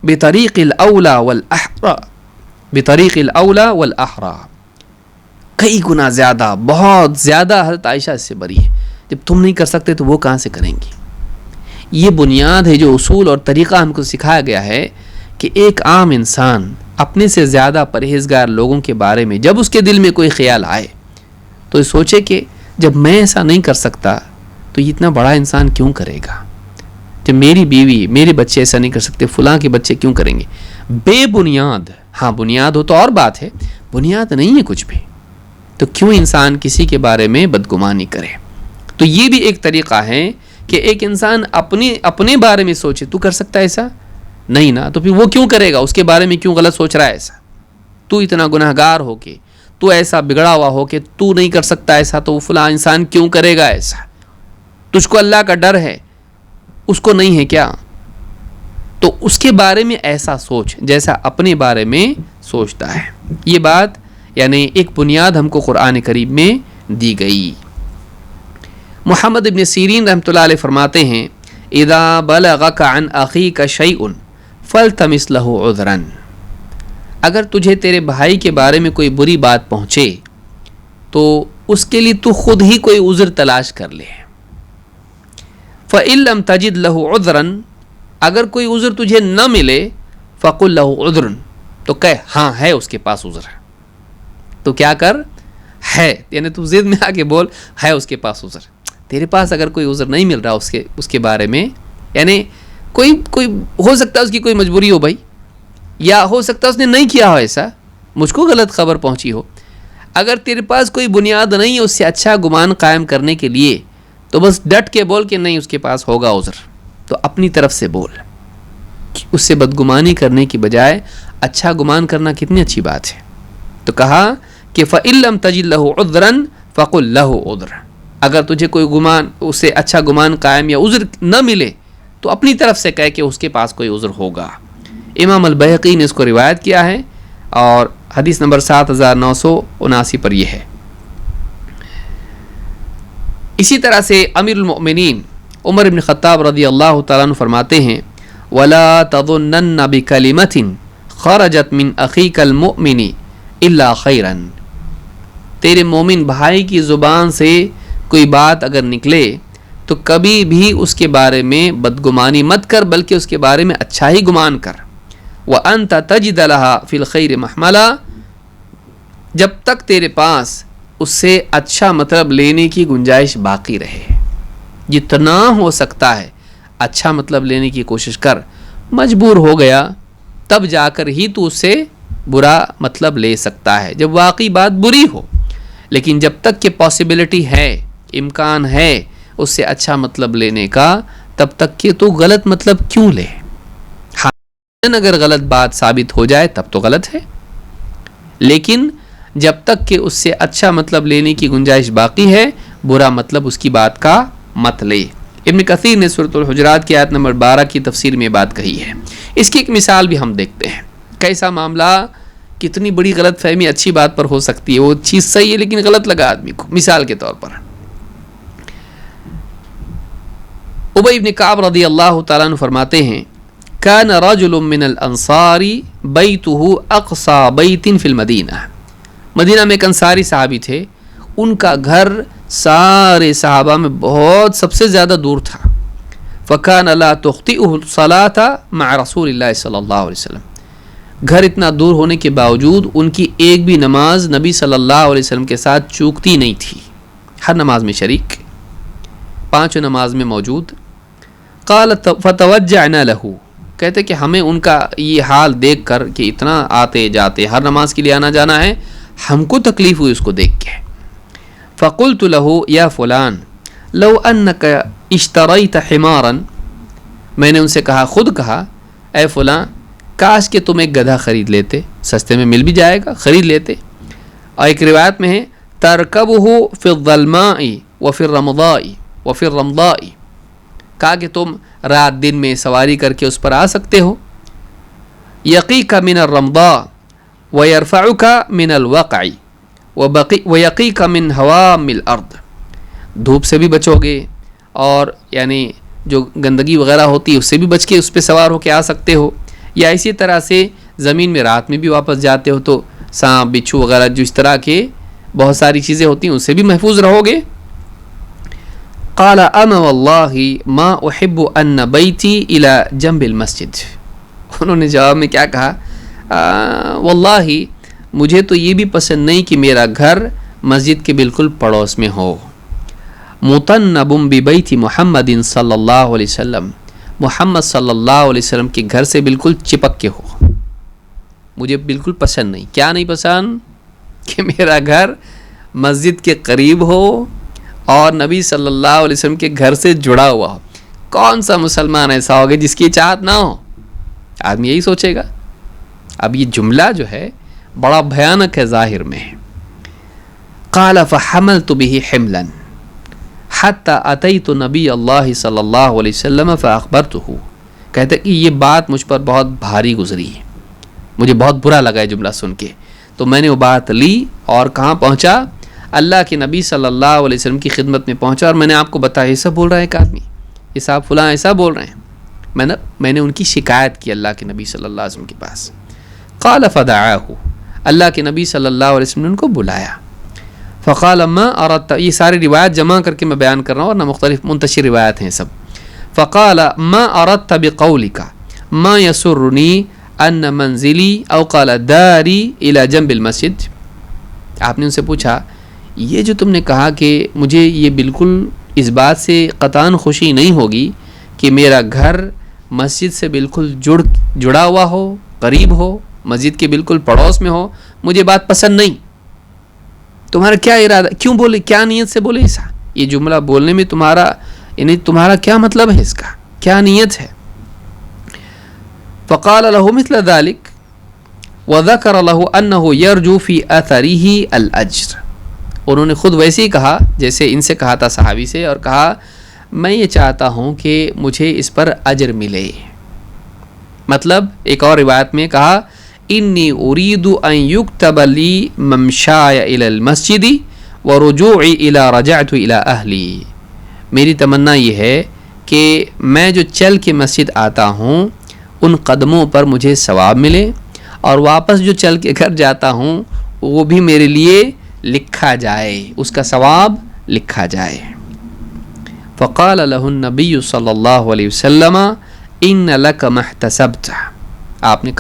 بطریق الاولی والاحرى، بطریق الاولی والاحرى، کئی گنا زیادہ، بہت زیادہ حضرت عائشہ اس سے بری ہے۔ جب تم نہیں کر سکتے تو وہ کہاں سے کریں گی؟ یہ بنیاد ہے، جو اصول اور طریقہ ہم کو سکھایا گیا ہے کہ ایک عام انسان اپنے سے زیادہ پرہیزگار لوگوں کے بارے میں جب اس کے دل میں کوئی خیال آئے تو یہ سوچے کہ جب میں ایسا نہیں کر سکتا تو یہ اتنا بڑا انسان کیوں کرے گا؟ جب میری بیوی، میرے بچے ایسا نہیں کر سکتے، فلاں کے بچے کیوں کریں گے؟ بے بنیاد، ہاں بنیاد ہو تو اور بات ہے، بنیاد نہیں ہے کچھ بھی، تو کیوں انسان کسی کے بارے میں بدگمانی کرے؟ تو یہ بھی ایک طریقہ ہے کہ ایک انسان اپنے بارے میں سوچے تو کر سکتا ہے ایسا؟ نہیں نا، تو پھر وہ کیوں کرے گا؟ اس کے بارے میں کیوں غلط سوچ رہا ہے ایسا؟ تو اتنا گناہگار ہو کے، تو ایسا بگڑا ہوا ہو کہ تو نہیں کر سکتا ایسا، تو فلاں انسان کیوں کرے گا ایسا؟ تجھ کو اللہ کا ڈر ہے، اس کو نہیں ہے کیا؟ تو اس کے بارے میں ایسا سوچ جیسا اپنے بارے میں سوچتا ہے۔ یہ بات یعنی ایک بنیاد ہم کو قرآن کریم میں دی گئی۔ محمد ابن سیرین رحمۃ اللہ علیہ فرماتے ہیں اذا بلغک عن اخیک شیء فالتمس له عذرا، اگر تجھے تیرے بھائی کے بارے میں کوئی بری بات پہنچے تو اس کے لیے تو خود ہی کوئی عذر تلاش کر لے۔ فإن لم تجد له عذرا، اگر کوئی عذر تجھے نہ ملے فقل له عذر، تو کہہ ہاں ہے اس کے پاس عذر، تو کیا کر؟ ہے، یعنی تو ضد میں آ کے بول ہے اس کے پاس عذر۔ تیرے پاس اگر کوئی عذر نہیں مل رہا اس کے بارے میں، یعنی کوئی ہو سکتا ہے اس کی کوئی مجبوری ہو بھائی، یا ہو سکتا ہے اس نے نہیں کیا ہو ایسا، مجھ کو غلط خبر پہنچی ہو، اگر تیرے پاس کوئی بنیاد نہیں ہے اس سے اچھا گمان قائم کرنے کے لیے، تو بس ڈٹ کے بول کہ نہیں اس کے پاس ہوگا عذر، تو اپنی طرف سے بول۔ اس سے بدگمانی کرنے کی بجائے اچھا گمان کرنا کتنی اچھی بات ہے۔ تو کہا کہ فإن لم تجد له عذرا فقل له عذر، اگر تجھے کوئی گمان، اس سے اچھا گمان قائم یا عذر نہ ملے تو اپنی طرف سے کہے کہ اس کے پاس کوئی عذر ہوگا۔ امام البیہقی نے اس کو روایت کیا ہے اور حدیث نمبر 7979 پر یہ ہے۔ اسی طرح سے امیر المؤمنین عمر بن خطاب رضی اللہ تعالیٰ عنہ فرماتے ہیں وَلَا تَظُنَّنَّ بِكَلِمَةٍ خَرَجَتْ مِنْ أَخِيكَ الْمُؤْمِنِ إِلَّا خَيْرًا، تیرے مومن بھائی کی زبان سے کوئی بات اگر نکلے تو کبھی بھی اس کے بارے میں بدگمانی مت کر، بلکہ اس کے بارے میں اچھا ہی گمان کر۔ وَأَنْتَ تَجِدَ لَهَا فِي الْخَيْرِ مَحْمَلًا، جب تک تیرے پاس اس سے اچھا مطلب لینے کی گنجائش باقی رہے، جتنا ہو سکتا ہے اچھا مطلب لینے کی کوشش کر۔ مجبور ہو گیا تب جا کر ہی تو اس سے برا مطلب لے سکتا ہے، جب واقعی بات بری ہو. لیکن جب تک کہ پاسبلٹی ہے، امکان ہے اس سے اچھا مطلب لینے کا، تب تک کہ تو غلط مطلب کیوں لے؟ ہاں اگر غلط بات ثابت ہو جائے تب تو غلط ہے، لیکن جب تک کہ اس سے اچھا مطلب لینے کی گنجائش باقی ہے، برا مطلب اس کی بات کا مت لے. ابن کثیر نے سورۃ الحجرات کی آیت نمبر 12 کی تفسیر میں بات کہی ہے. اس کی ایک مثال بھی ہم دیکھتے ہیں، کیسا معاملہ، کتنی بڑی غلط فہمی اچھی بات پر ہو سکتی ہے. وہ چیز صحیح ہے لیکن غلط لگا آدمی کو. مثال کے طور پر ابی بن کعب رضی اللہ تعالیٰ عنہ فرماتے ہیں کان رجل من الانصار بیتہ اقصى بیت فی المدینہ. مدینہ میں ایک انصاری صحابی تھے، ان کا گھر سارے صحابہ میں بہت سب سے زیادہ دور تھا. فکان لا تخطئه الصلاة مع رسول اللہ صلی اللہ علیہ وسلم. گھر اتنا دور ہونے کے باوجود ان کی ایک بھی نماز نبی صلی اللہ علیہ وسلم کے ساتھ چوکتی نہیں تھی، ہر نماز میں شریک، پانچوں نماز میں موجود. قال فتوجعنا له، کہتے کہ ہمیں ان کا یہ حال دیکھ کر کہ اتنا آتے جاتے ہر نماز کے لیے آنا جانا ہے، ہم کو تکلیف ہوئی اس کو دیکھ کے. فقلت له یا فلان لو انك اشتريت حمارا، میں نے ان سے کہا، خود کہا، اے فلاں کاش کہ تم ایک گدھا خرید لیتے، سستے میں مل بھی جائے گا، خرید لیتے. اور ایک روایت میں ہے ترکبه فی الظلماء وفی الرمضاء وفی الرمضاء، کہا کہ تم رات دن میں سواری کر کے اس پر آ سکتے ہو. یقیک من الرمضاء ویرفعک من الوقع ویقیک من حوام الارض، دھوپ سے بھی بچو گے اور یعنی جو گندگی وغیرہ ہوتی ہے اس سے بھی بچ کے اس پہ سوار ہو کے آ سکتے ہو. یا اسی طرح سے زمین میں رات میں بھی واپس جاتے ہو تو سانپ بچھو وغیرہ جو اس طرح کے بہت ساری چیزیں ہوتی ہیں اس سے بھی محفوظ رہو گے. قال اما واللہ ما احب ان بیتی الى جنب المسجد، انہوں نے جواب میں کیا کہا، واللہ مجھے تو یہ بھی پسند نہیں کہ میرا گھر مسجد کے بالکل پڑوس میں ہو. مطنب ببیت محمد صلی اللہ علیہ وسلم، محمد صلی اللہ علیہ وسلم کے گھر سے بالکل چپک کے ہو، مجھے بالکل پسند نہیں. کیا نہیں پسند؟ کہ میرا گھر مسجد کے قریب ہو اور نبی صلی اللہ علیہ وسلم کے گھر سے جڑا ہوا ہو. کون سا مسلمان ایسا ہوگا جس کی چاہت نہ ہو؟ آدمی یہی سوچے گا. اب یہ جملہ جو ہے بڑا بھیانک ہے ظاہر میں. قال فحملت به حملا حتی اتیت نبی اللہ صلی اللہ علیہ وسلم فاخبرته، کہتے کہ یہ بات مجھ پر بہت بھاری گزری، مجھے بہت برا لگا یہ جملہ سن کے، تو میں نے وہ بات لی اور کہاں پہنچا، اللہ کے نبی صلی اللہ علیہ وسلم کی خدمت میں پہنچا اور میں نے آپ کو بتایا ایسا بول رہا ہے ایک آدمی، یہ صاحب فلاں ایسا بول رہے ہیں. میں نے ان کی شکایت کی اللہ کے نبی صلی اللہ علیہ وسلم کے پاس. قال فدعاه، اللہ کے نبی صلی اللہ علیہ وسلم نے ان کو بلایا. فقال ما اردت، یہ ساری روایت جمع کر کے میں بیان کر رہا ہوں اور مختلف منتشر روایت ہیں سب. فقال ما اردت بقولك ما يسرني ان منزلی او قال داری الى جنب المسجد. آپ نے ان سے پوچھا یہ جو تم نے کہا کہ مجھے یہ بالکل اس بات سے قطعاً خوشی نہیں ہوگی کہ میرا گھر مسجد سے بالکل جڑا ہوا ہو، قریب ہو، مسجد کے بالکل پڑوس میں ہو، مجھے بات پسند نہیں. تمہارا کیا ارادہ، کیوں بولے، کیا نیت سے بولے ایسا؟ یہ جملہ بولنے میں تمہارا کیا مطلب ہے، اس کا کیا نیت ہے؟ فقال له مثل ذلك وذكر له انه يرجو في اثره الاجر. انہوں نے خود ویسے ہی کہا جیسے ان سے کہا تھا صحابی سے، اور کہا میں یہ چاہتا ہوں کہ مجھے اس پر اجر ملے. مطلب ایک اور روایت میں کہا انی اريد ان يكتب لي ممشاي الى المسجد ورجوعي الى رجعت الى اهلي. میری تمنا یہ ہے کہ میں جو چل کے مسجد آتا ہوں ان قدموں پر مجھے ثواب ملے، اور واپس جو چل کے گھر جاتا ہوں وہ بھی میرے لیے لکھا جائے، اس کا ثواب لکھا جائے. فقال له النبی صلی اللہ علیہ وسلم ان لک ما احتسبت. آپ نے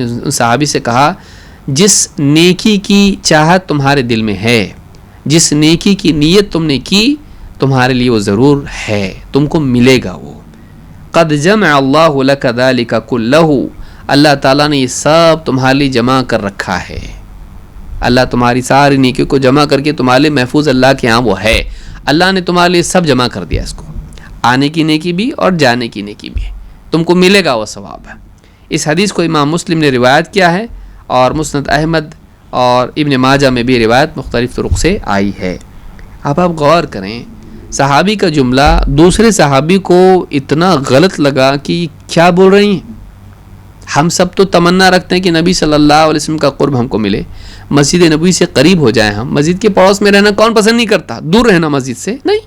ان صحابی سے کہا جس نیکی کی چاہت تمہارے دل میں ہے، جس نیکی کی نیت تم نے کی، تمہارے لیے وہ ضرور ہے، تم کو ملے گا وہ. قد جمع اللہ لک ذلک کلہ، اللہ تعالیٰ نے یہ سب تمہارے لیے جمع کر رکھا ہے. اللہ تمہاری ساری نیکیوں کو جمع کر کے تمہارے لیے محفوظ اللہ کے ہاں وہ ہے. اللہ نے تمہارے لیے سب جمع کر دیا اس کو, آنے کی نیکی بھی اور جانے کی نیکی بھی, تم کو ملے گا وہ ثواب. اس حدیث کو امام مسلم نے روایت کیا ہے اور مسند احمد اور ابن ماجہ میں بھی روایت مختلف طرق سے آئی ہے. اب آپ غور کریں, صحابی کا جملہ دوسرے صحابی کو اتنا غلط لگا کہ کیا بول رہی ہیں. ہم سب تو تمنا رکھتے ہیں کہ نبی صلی اللہ علیہ وسلم کا قرب ہم کو ملے, مسجد نبوی سے قریب ہو جائیں ہم. مسجد کے پڑوس میں رہنا کون پسند نہیں کرتا, دور رہنا مسجد سے نہیں.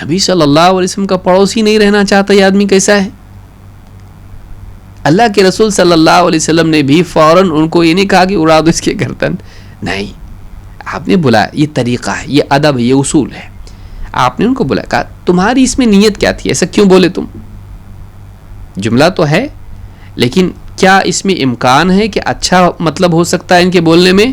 نبی صلی اللہ علیہ وسلم کا پڑوس ہی نہیں رہنا چاہتا, یہ آدمی کیسا ہے. اللہ کے رسول صلی اللہ علیہ وسلم نے بھی فوراً ان کو یہ نہیں کہا کہ اڑا دو اس کے گردن, نہیں. آپ نے بلایا, یہ طریقہ ہے, یہ ادب ہے, یہ اصول ہے. آپ نے ان کو بلایا, کہا تمہاری اس میں نیت کیا تھی, ایسا کیوں بولے تم. جملہ تو ہے لیکن کیا اس میں امکان ہے کہ اچھا مطلب ہو سکتا ہے ان کے بولنے میں,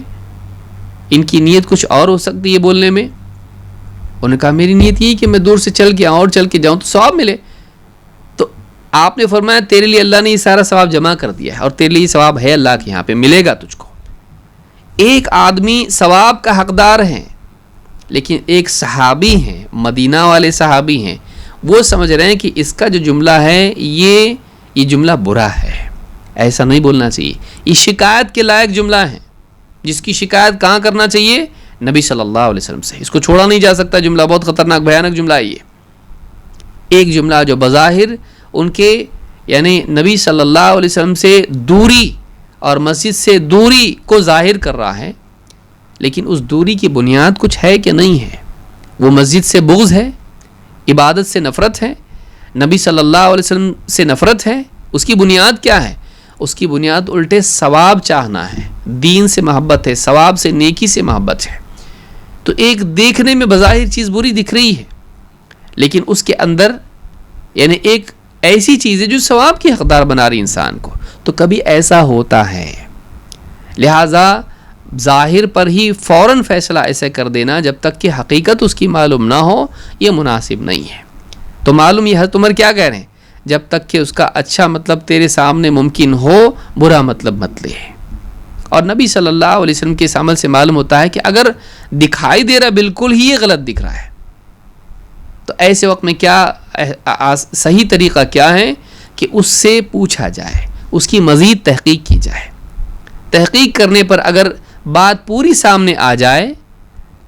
ان کی نیت کچھ اور ہو سکتی ہے بولنے میں. انہوں نے کہا میری نیت یہی کہ میں دور سے چل کے آؤں اور چل کے جاؤں تو ثواب ملے. تو آپ نے فرمایا تیرے لیے اللہ نے یہ سارا ثواب جمع کر دیا ہے اور تیرے لیے یہ ثواب ہے اللہ کے یہاں پہ, ملے گا تجھ کو. ایک آدمی ثواب کا حقدار ہے لیکن ایک صحابی ہیں, مدینہ والے صحابی ہیں, وہ سمجھ رہے ہیں کہ اس کا جو جملہ ہے یہ جملہ برا ہے, ایسا نہیں بولنا چاہیے. یہ شکایت کے لائق جملہ ہے, جس کی شکایت کہاں کرنا چاہیے, نبی صلی اللہ علیہ وسلم سے. اس کو چھوڑا نہیں جا سکتا, جملہ بہت خطرناک بھیانک جملہ ہے. یہ ایک جملہ جو بظاہر ان کے یعنی نبی صلی اللہ علیہ وسلم سے دوری اور مسجد سے دوری کو ظاہر کر رہا ہے, لیکن اس دوری کی بنیاد کچھ ہے کہ نہیں ہے. وہ مسجد سے بغض ہے, عبادت سے نفرت ہے, نبی صلی اللہ علیہ وسلم سے نفرت ہے. اس کی بنیاد کیا ہے, اس کی بنیاد الٹے ثواب چاہنا ہے, دین سے محبت ہے, ثواب سے, نیکی سے محبت ہے. تو ایک دیکھنے میں بظاہر چیز بری دکھ رہی ہے لیکن اس کے اندر یعنی ایک ایسی چیز ہے جو ثواب کی حقدار بنا رہی انسان کو. تو کبھی ایسا ہوتا ہے, لہٰذا ظاہر پر ہی فوراً فیصلہ ایسے کر دینا جب تک کہ حقیقت اس کی معلوم نہ ہو, یہ مناسب نہیں ہے. تو معلوم یہ حضرت عمر کیا کہہ رہے ہیں, جب تک کہ اس کا اچھا مطلب تیرے سامنے ممکن ہو, برا مطلب مت لے. اور نبی صلی اللہ علیہ وسلم کے اس عمل سے معلوم ہوتا ہے کہ اگر دکھائی دے رہا بالکل ہی یہ غلط دکھ رہا ہے تو ایسے وقت میں کیا صحیح طریقہ کیا ہے کہ اس سے پوچھا جائے, اس کی مزید تحقیق کی جائے. تحقیق کرنے پر اگر بات پوری سامنے آ جائے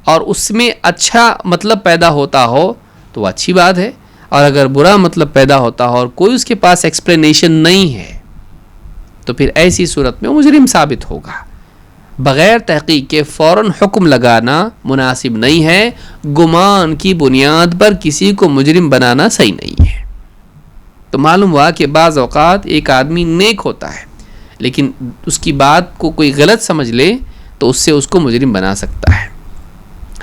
اور اس میں اچھا مطلب پیدا ہوتا ہو تو وہ اچھی بات ہے, اور اگر برا مطلب پیدا ہوتا ہو اور کوئی اس کے پاس ایکسپلینیشن نہیں ہے تو پھر ایسی صورت میں مجرم ثابت ہوگا. بغیر تحقیق کے فوراً حکم لگانا مناسب نہیں ہے. گمان کی بنیاد پر کسی کو مجرم بنانا صحیح نہیں ہے. تو معلوم ہوا کہ بعض اوقات ایک آدمی نیک ہوتا ہے لیکن اس کی بات کو کوئی غلط سمجھ لے تو اس سے اس کو مجرم بنا سکتا ہے.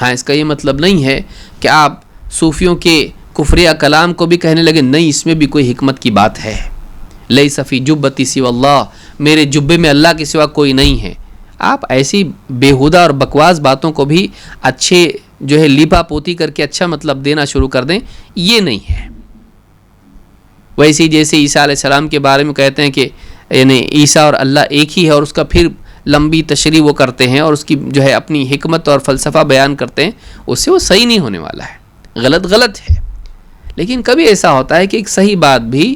ہاں, اس کا یہ مطلب نہیں ہے کہ آپ صوفیوں کے کفریہ کلام کو بھی کہنے لگے نہیں اس میں بھی کوئی حکمت کی بات ہے. لیس فی جبتی سوی اللہ, میرے جبے میں اللہ کے سوا کوئی نہیں ہے. آپ ایسی بیہودہ اور بکواس باتوں کو بھی اچھے جو ہے لیپا پوتی کر کے اچھا مطلب دینا شروع کر دیں, یہ نہیں ہے. ویسے ہی جیسے عیسیٰ علیہ السلام کے بارے میں کہتے ہیں کہ یعنی عیسیٰ اور اللہ ایک ہی ہے, اور اس کا پھر لمبی تشریح وہ کرتے ہیں اور اس کی جو ہے اپنی حکمت اور فلسفہ بیان کرتے ہیں, اس سے وہ صحیح نہیں ہونے والا ہے, غلط ہے. لیکن کبھی ایسا ہوتا ہے کہ ایک صحیح بات بھی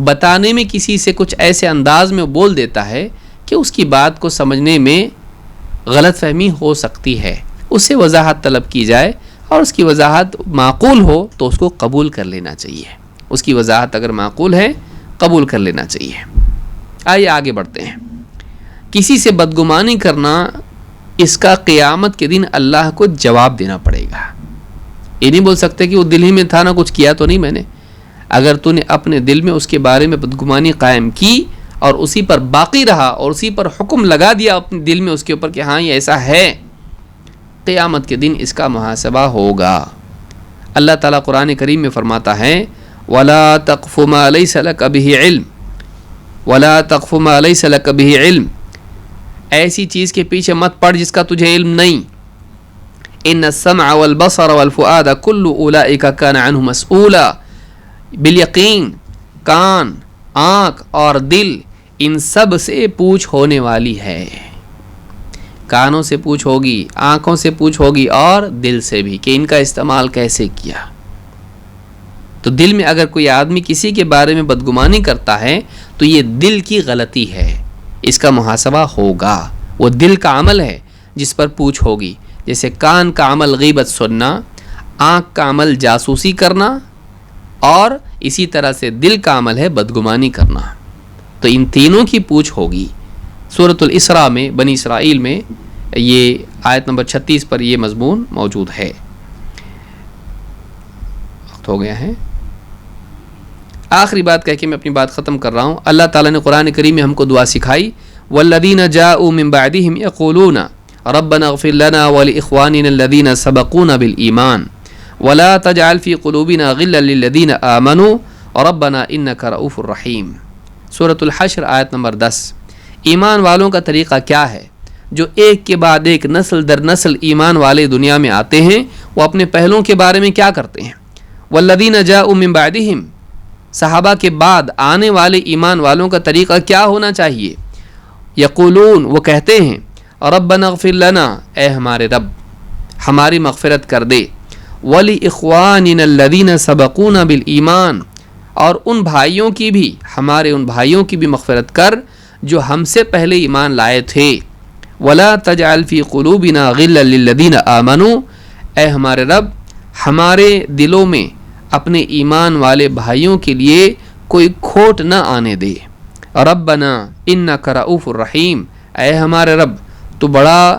بتانے میں کسی سے کچھ ایسے انداز میں بول دیتا ہے کہ اس کی بات کو سمجھنے میں غلط فہمی ہو سکتی ہے. اس سے وضاحت طلب کی جائے اور اس کی وضاحت معقول ہو تو اس کو قبول کر لینا چاہیے. اس کی وضاحت اگر معقول ہے قبول کر لینا چاہیے. آئیے آگے بڑھتے ہیں. کسی سے بدگمانی کرنا, اس کا قیامت کے دن اللہ کو جواب دینا پڑے گا. یہ نہیں بول سکتے کہ وہ دل ہی میں تھا نا, کچھ کیا تو نہیں میں نے. اگر تو نے اپنے دل میں اس کے بارے میں بدگمانی قائم کی اور اسی پر باقی رہا اور اسی پر حکم لگا دیا اپنے دل میں اس کے اوپر کہ ہاں یہ ایسا ہے, قیامت کے دن اس کا محاسبہ ہوگا. اللہ تعالیٰ قرآن کریم میں فرماتا ہے وَلَا تَقْفُ مَا لَيْسَ لَكَ بِهِ عِلْمٌ وَلَا تَقْفُ مَا لَيْسَ لَكَ بِهِ عِلْمٌ, ایسی چیز کے پیچھے مت پڑ جس کا تجھے علم نہیں. ان السمع والبصر والفؤاد كل اولئک كان عنه مسؤولا, بالیقین کان, آنکھ اور دل ان سب سے پوچھ ہونے والی ہے. کانوں سے پوچھ ہوگی، آنکھوں سے پوچھ ہوگی اور دل سے بھی کہ ان کا استعمال کیسے کیا. تو دل میں اگر کوئی آدمی کسی کے بارے میں بدگمانی کرتا ہے تو یہ دل کی غلطی ہے، اس کا محاسبہ ہوگا. وہ دل کا عمل ہے جس پر پوچھ ہوگی. جیسے کان کا عمل غیبت سننا، آنکھ کا عمل جاسوسی کرنا، اور اسی طرح سے دل کا عمل ہے بدگمانی کرنا. تو ان تینوں کی پوچھ ہوگی. سورۃ الاسراء میں بنی اسرائیل میں یہ آیت نمبر 36 پر یہ مضمون موجود ہے. وقت ہو گیا ہے. آخری بات کہہ کے میں اپنی بات ختم کر رہا ہوں. اللہ تعالیٰ نے قرآن کریم میں ہم کو دعا سکھائی، والذین جاءوا من بعدهم یقولون ربنا اغفر لنا ولاخواننا الذین سبقونا بالایمان ولا تجعل في قلوبنا غلا للذین آمنوا ربنا انک رؤوف الرحیم. سورۃ الحشر آیت نمبر 10. ایمان والوں کا طریقہ کیا ہے؟ جو ایک کے بعد ایک نسل در نسل ایمان والے دنیا میں آتے ہیں، وہ اپنے پہلوں کے بارے میں کیا کرتے ہیں؟ والذین جاءوا من بعدهم، صحابہ کے بعد آنے والے ایمان والوں کا طریقہ کیا ہونا چاہیے؟ یقولون، وہ کہتے ہیں، ربنا اغفر لنا، اے ہمارے رب ہماری مغفرت کر دے، ولاخواننا الذین سبقونا بالایمان، اور ان بھائیوں کی بھی، ہمارے ان بھائیوں کی بھی مغفرت کر جو ہم سے پہلے ایمان لائے تھے. ولا تجعل فی قلوبنا غلا للذین آمنوا، اے ہمارے رب ہمارے دلوں میں اپنے ایمان والے بھائیوں کے لیے کوئی کھوٹ نہ آنے دے. ربنا انک رؤوف الرحیم، اے ہمارے رب تو بڑا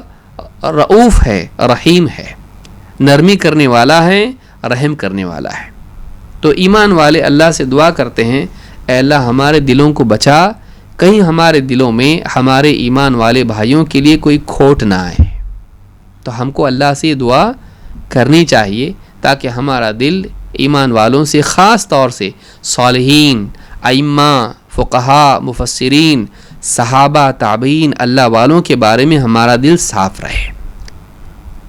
رؤوف ہے، رحیم ہے، نرمی کرنے والا ہے، رحم کرنے والا ہے. تو ایمان والے اللہ سے دعا کرتے ہیں، اے اللہ ہمارے دلوں کو بچا، کہیں ہمارے دلوں میں ہمارے ایمان والے بھائیوں کے لیے کوئی کھوٹ نہ آئے. تو ہم کو اللہ سے یہ دعا کرنی چاہیے تاکہ ہمارا دل ایمان والوں سے، خاص طور سے صالحین، ائمہ، فقہاء، مفسرین، صحابہ، تابعین، اللہ والوں کے بارے میں ہمارا دل صاف رہے،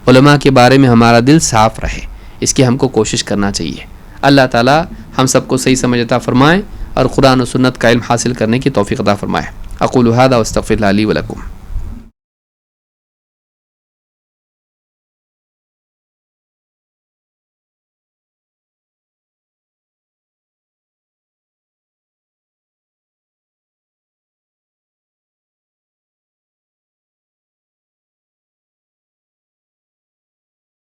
علماء کے بارے میں ہمارا دل صاف رہے. اس کی ہم کو کوشش کرنا چاہیے. اللہ تعالی ہم سب کو صحیح سمجھ عطا فرمائے اور قرآن و سنت کا علم حاصل کرنے کی توفیق عطا فرمائے. اقول ھذا واستغفر اللہ لی ولکم.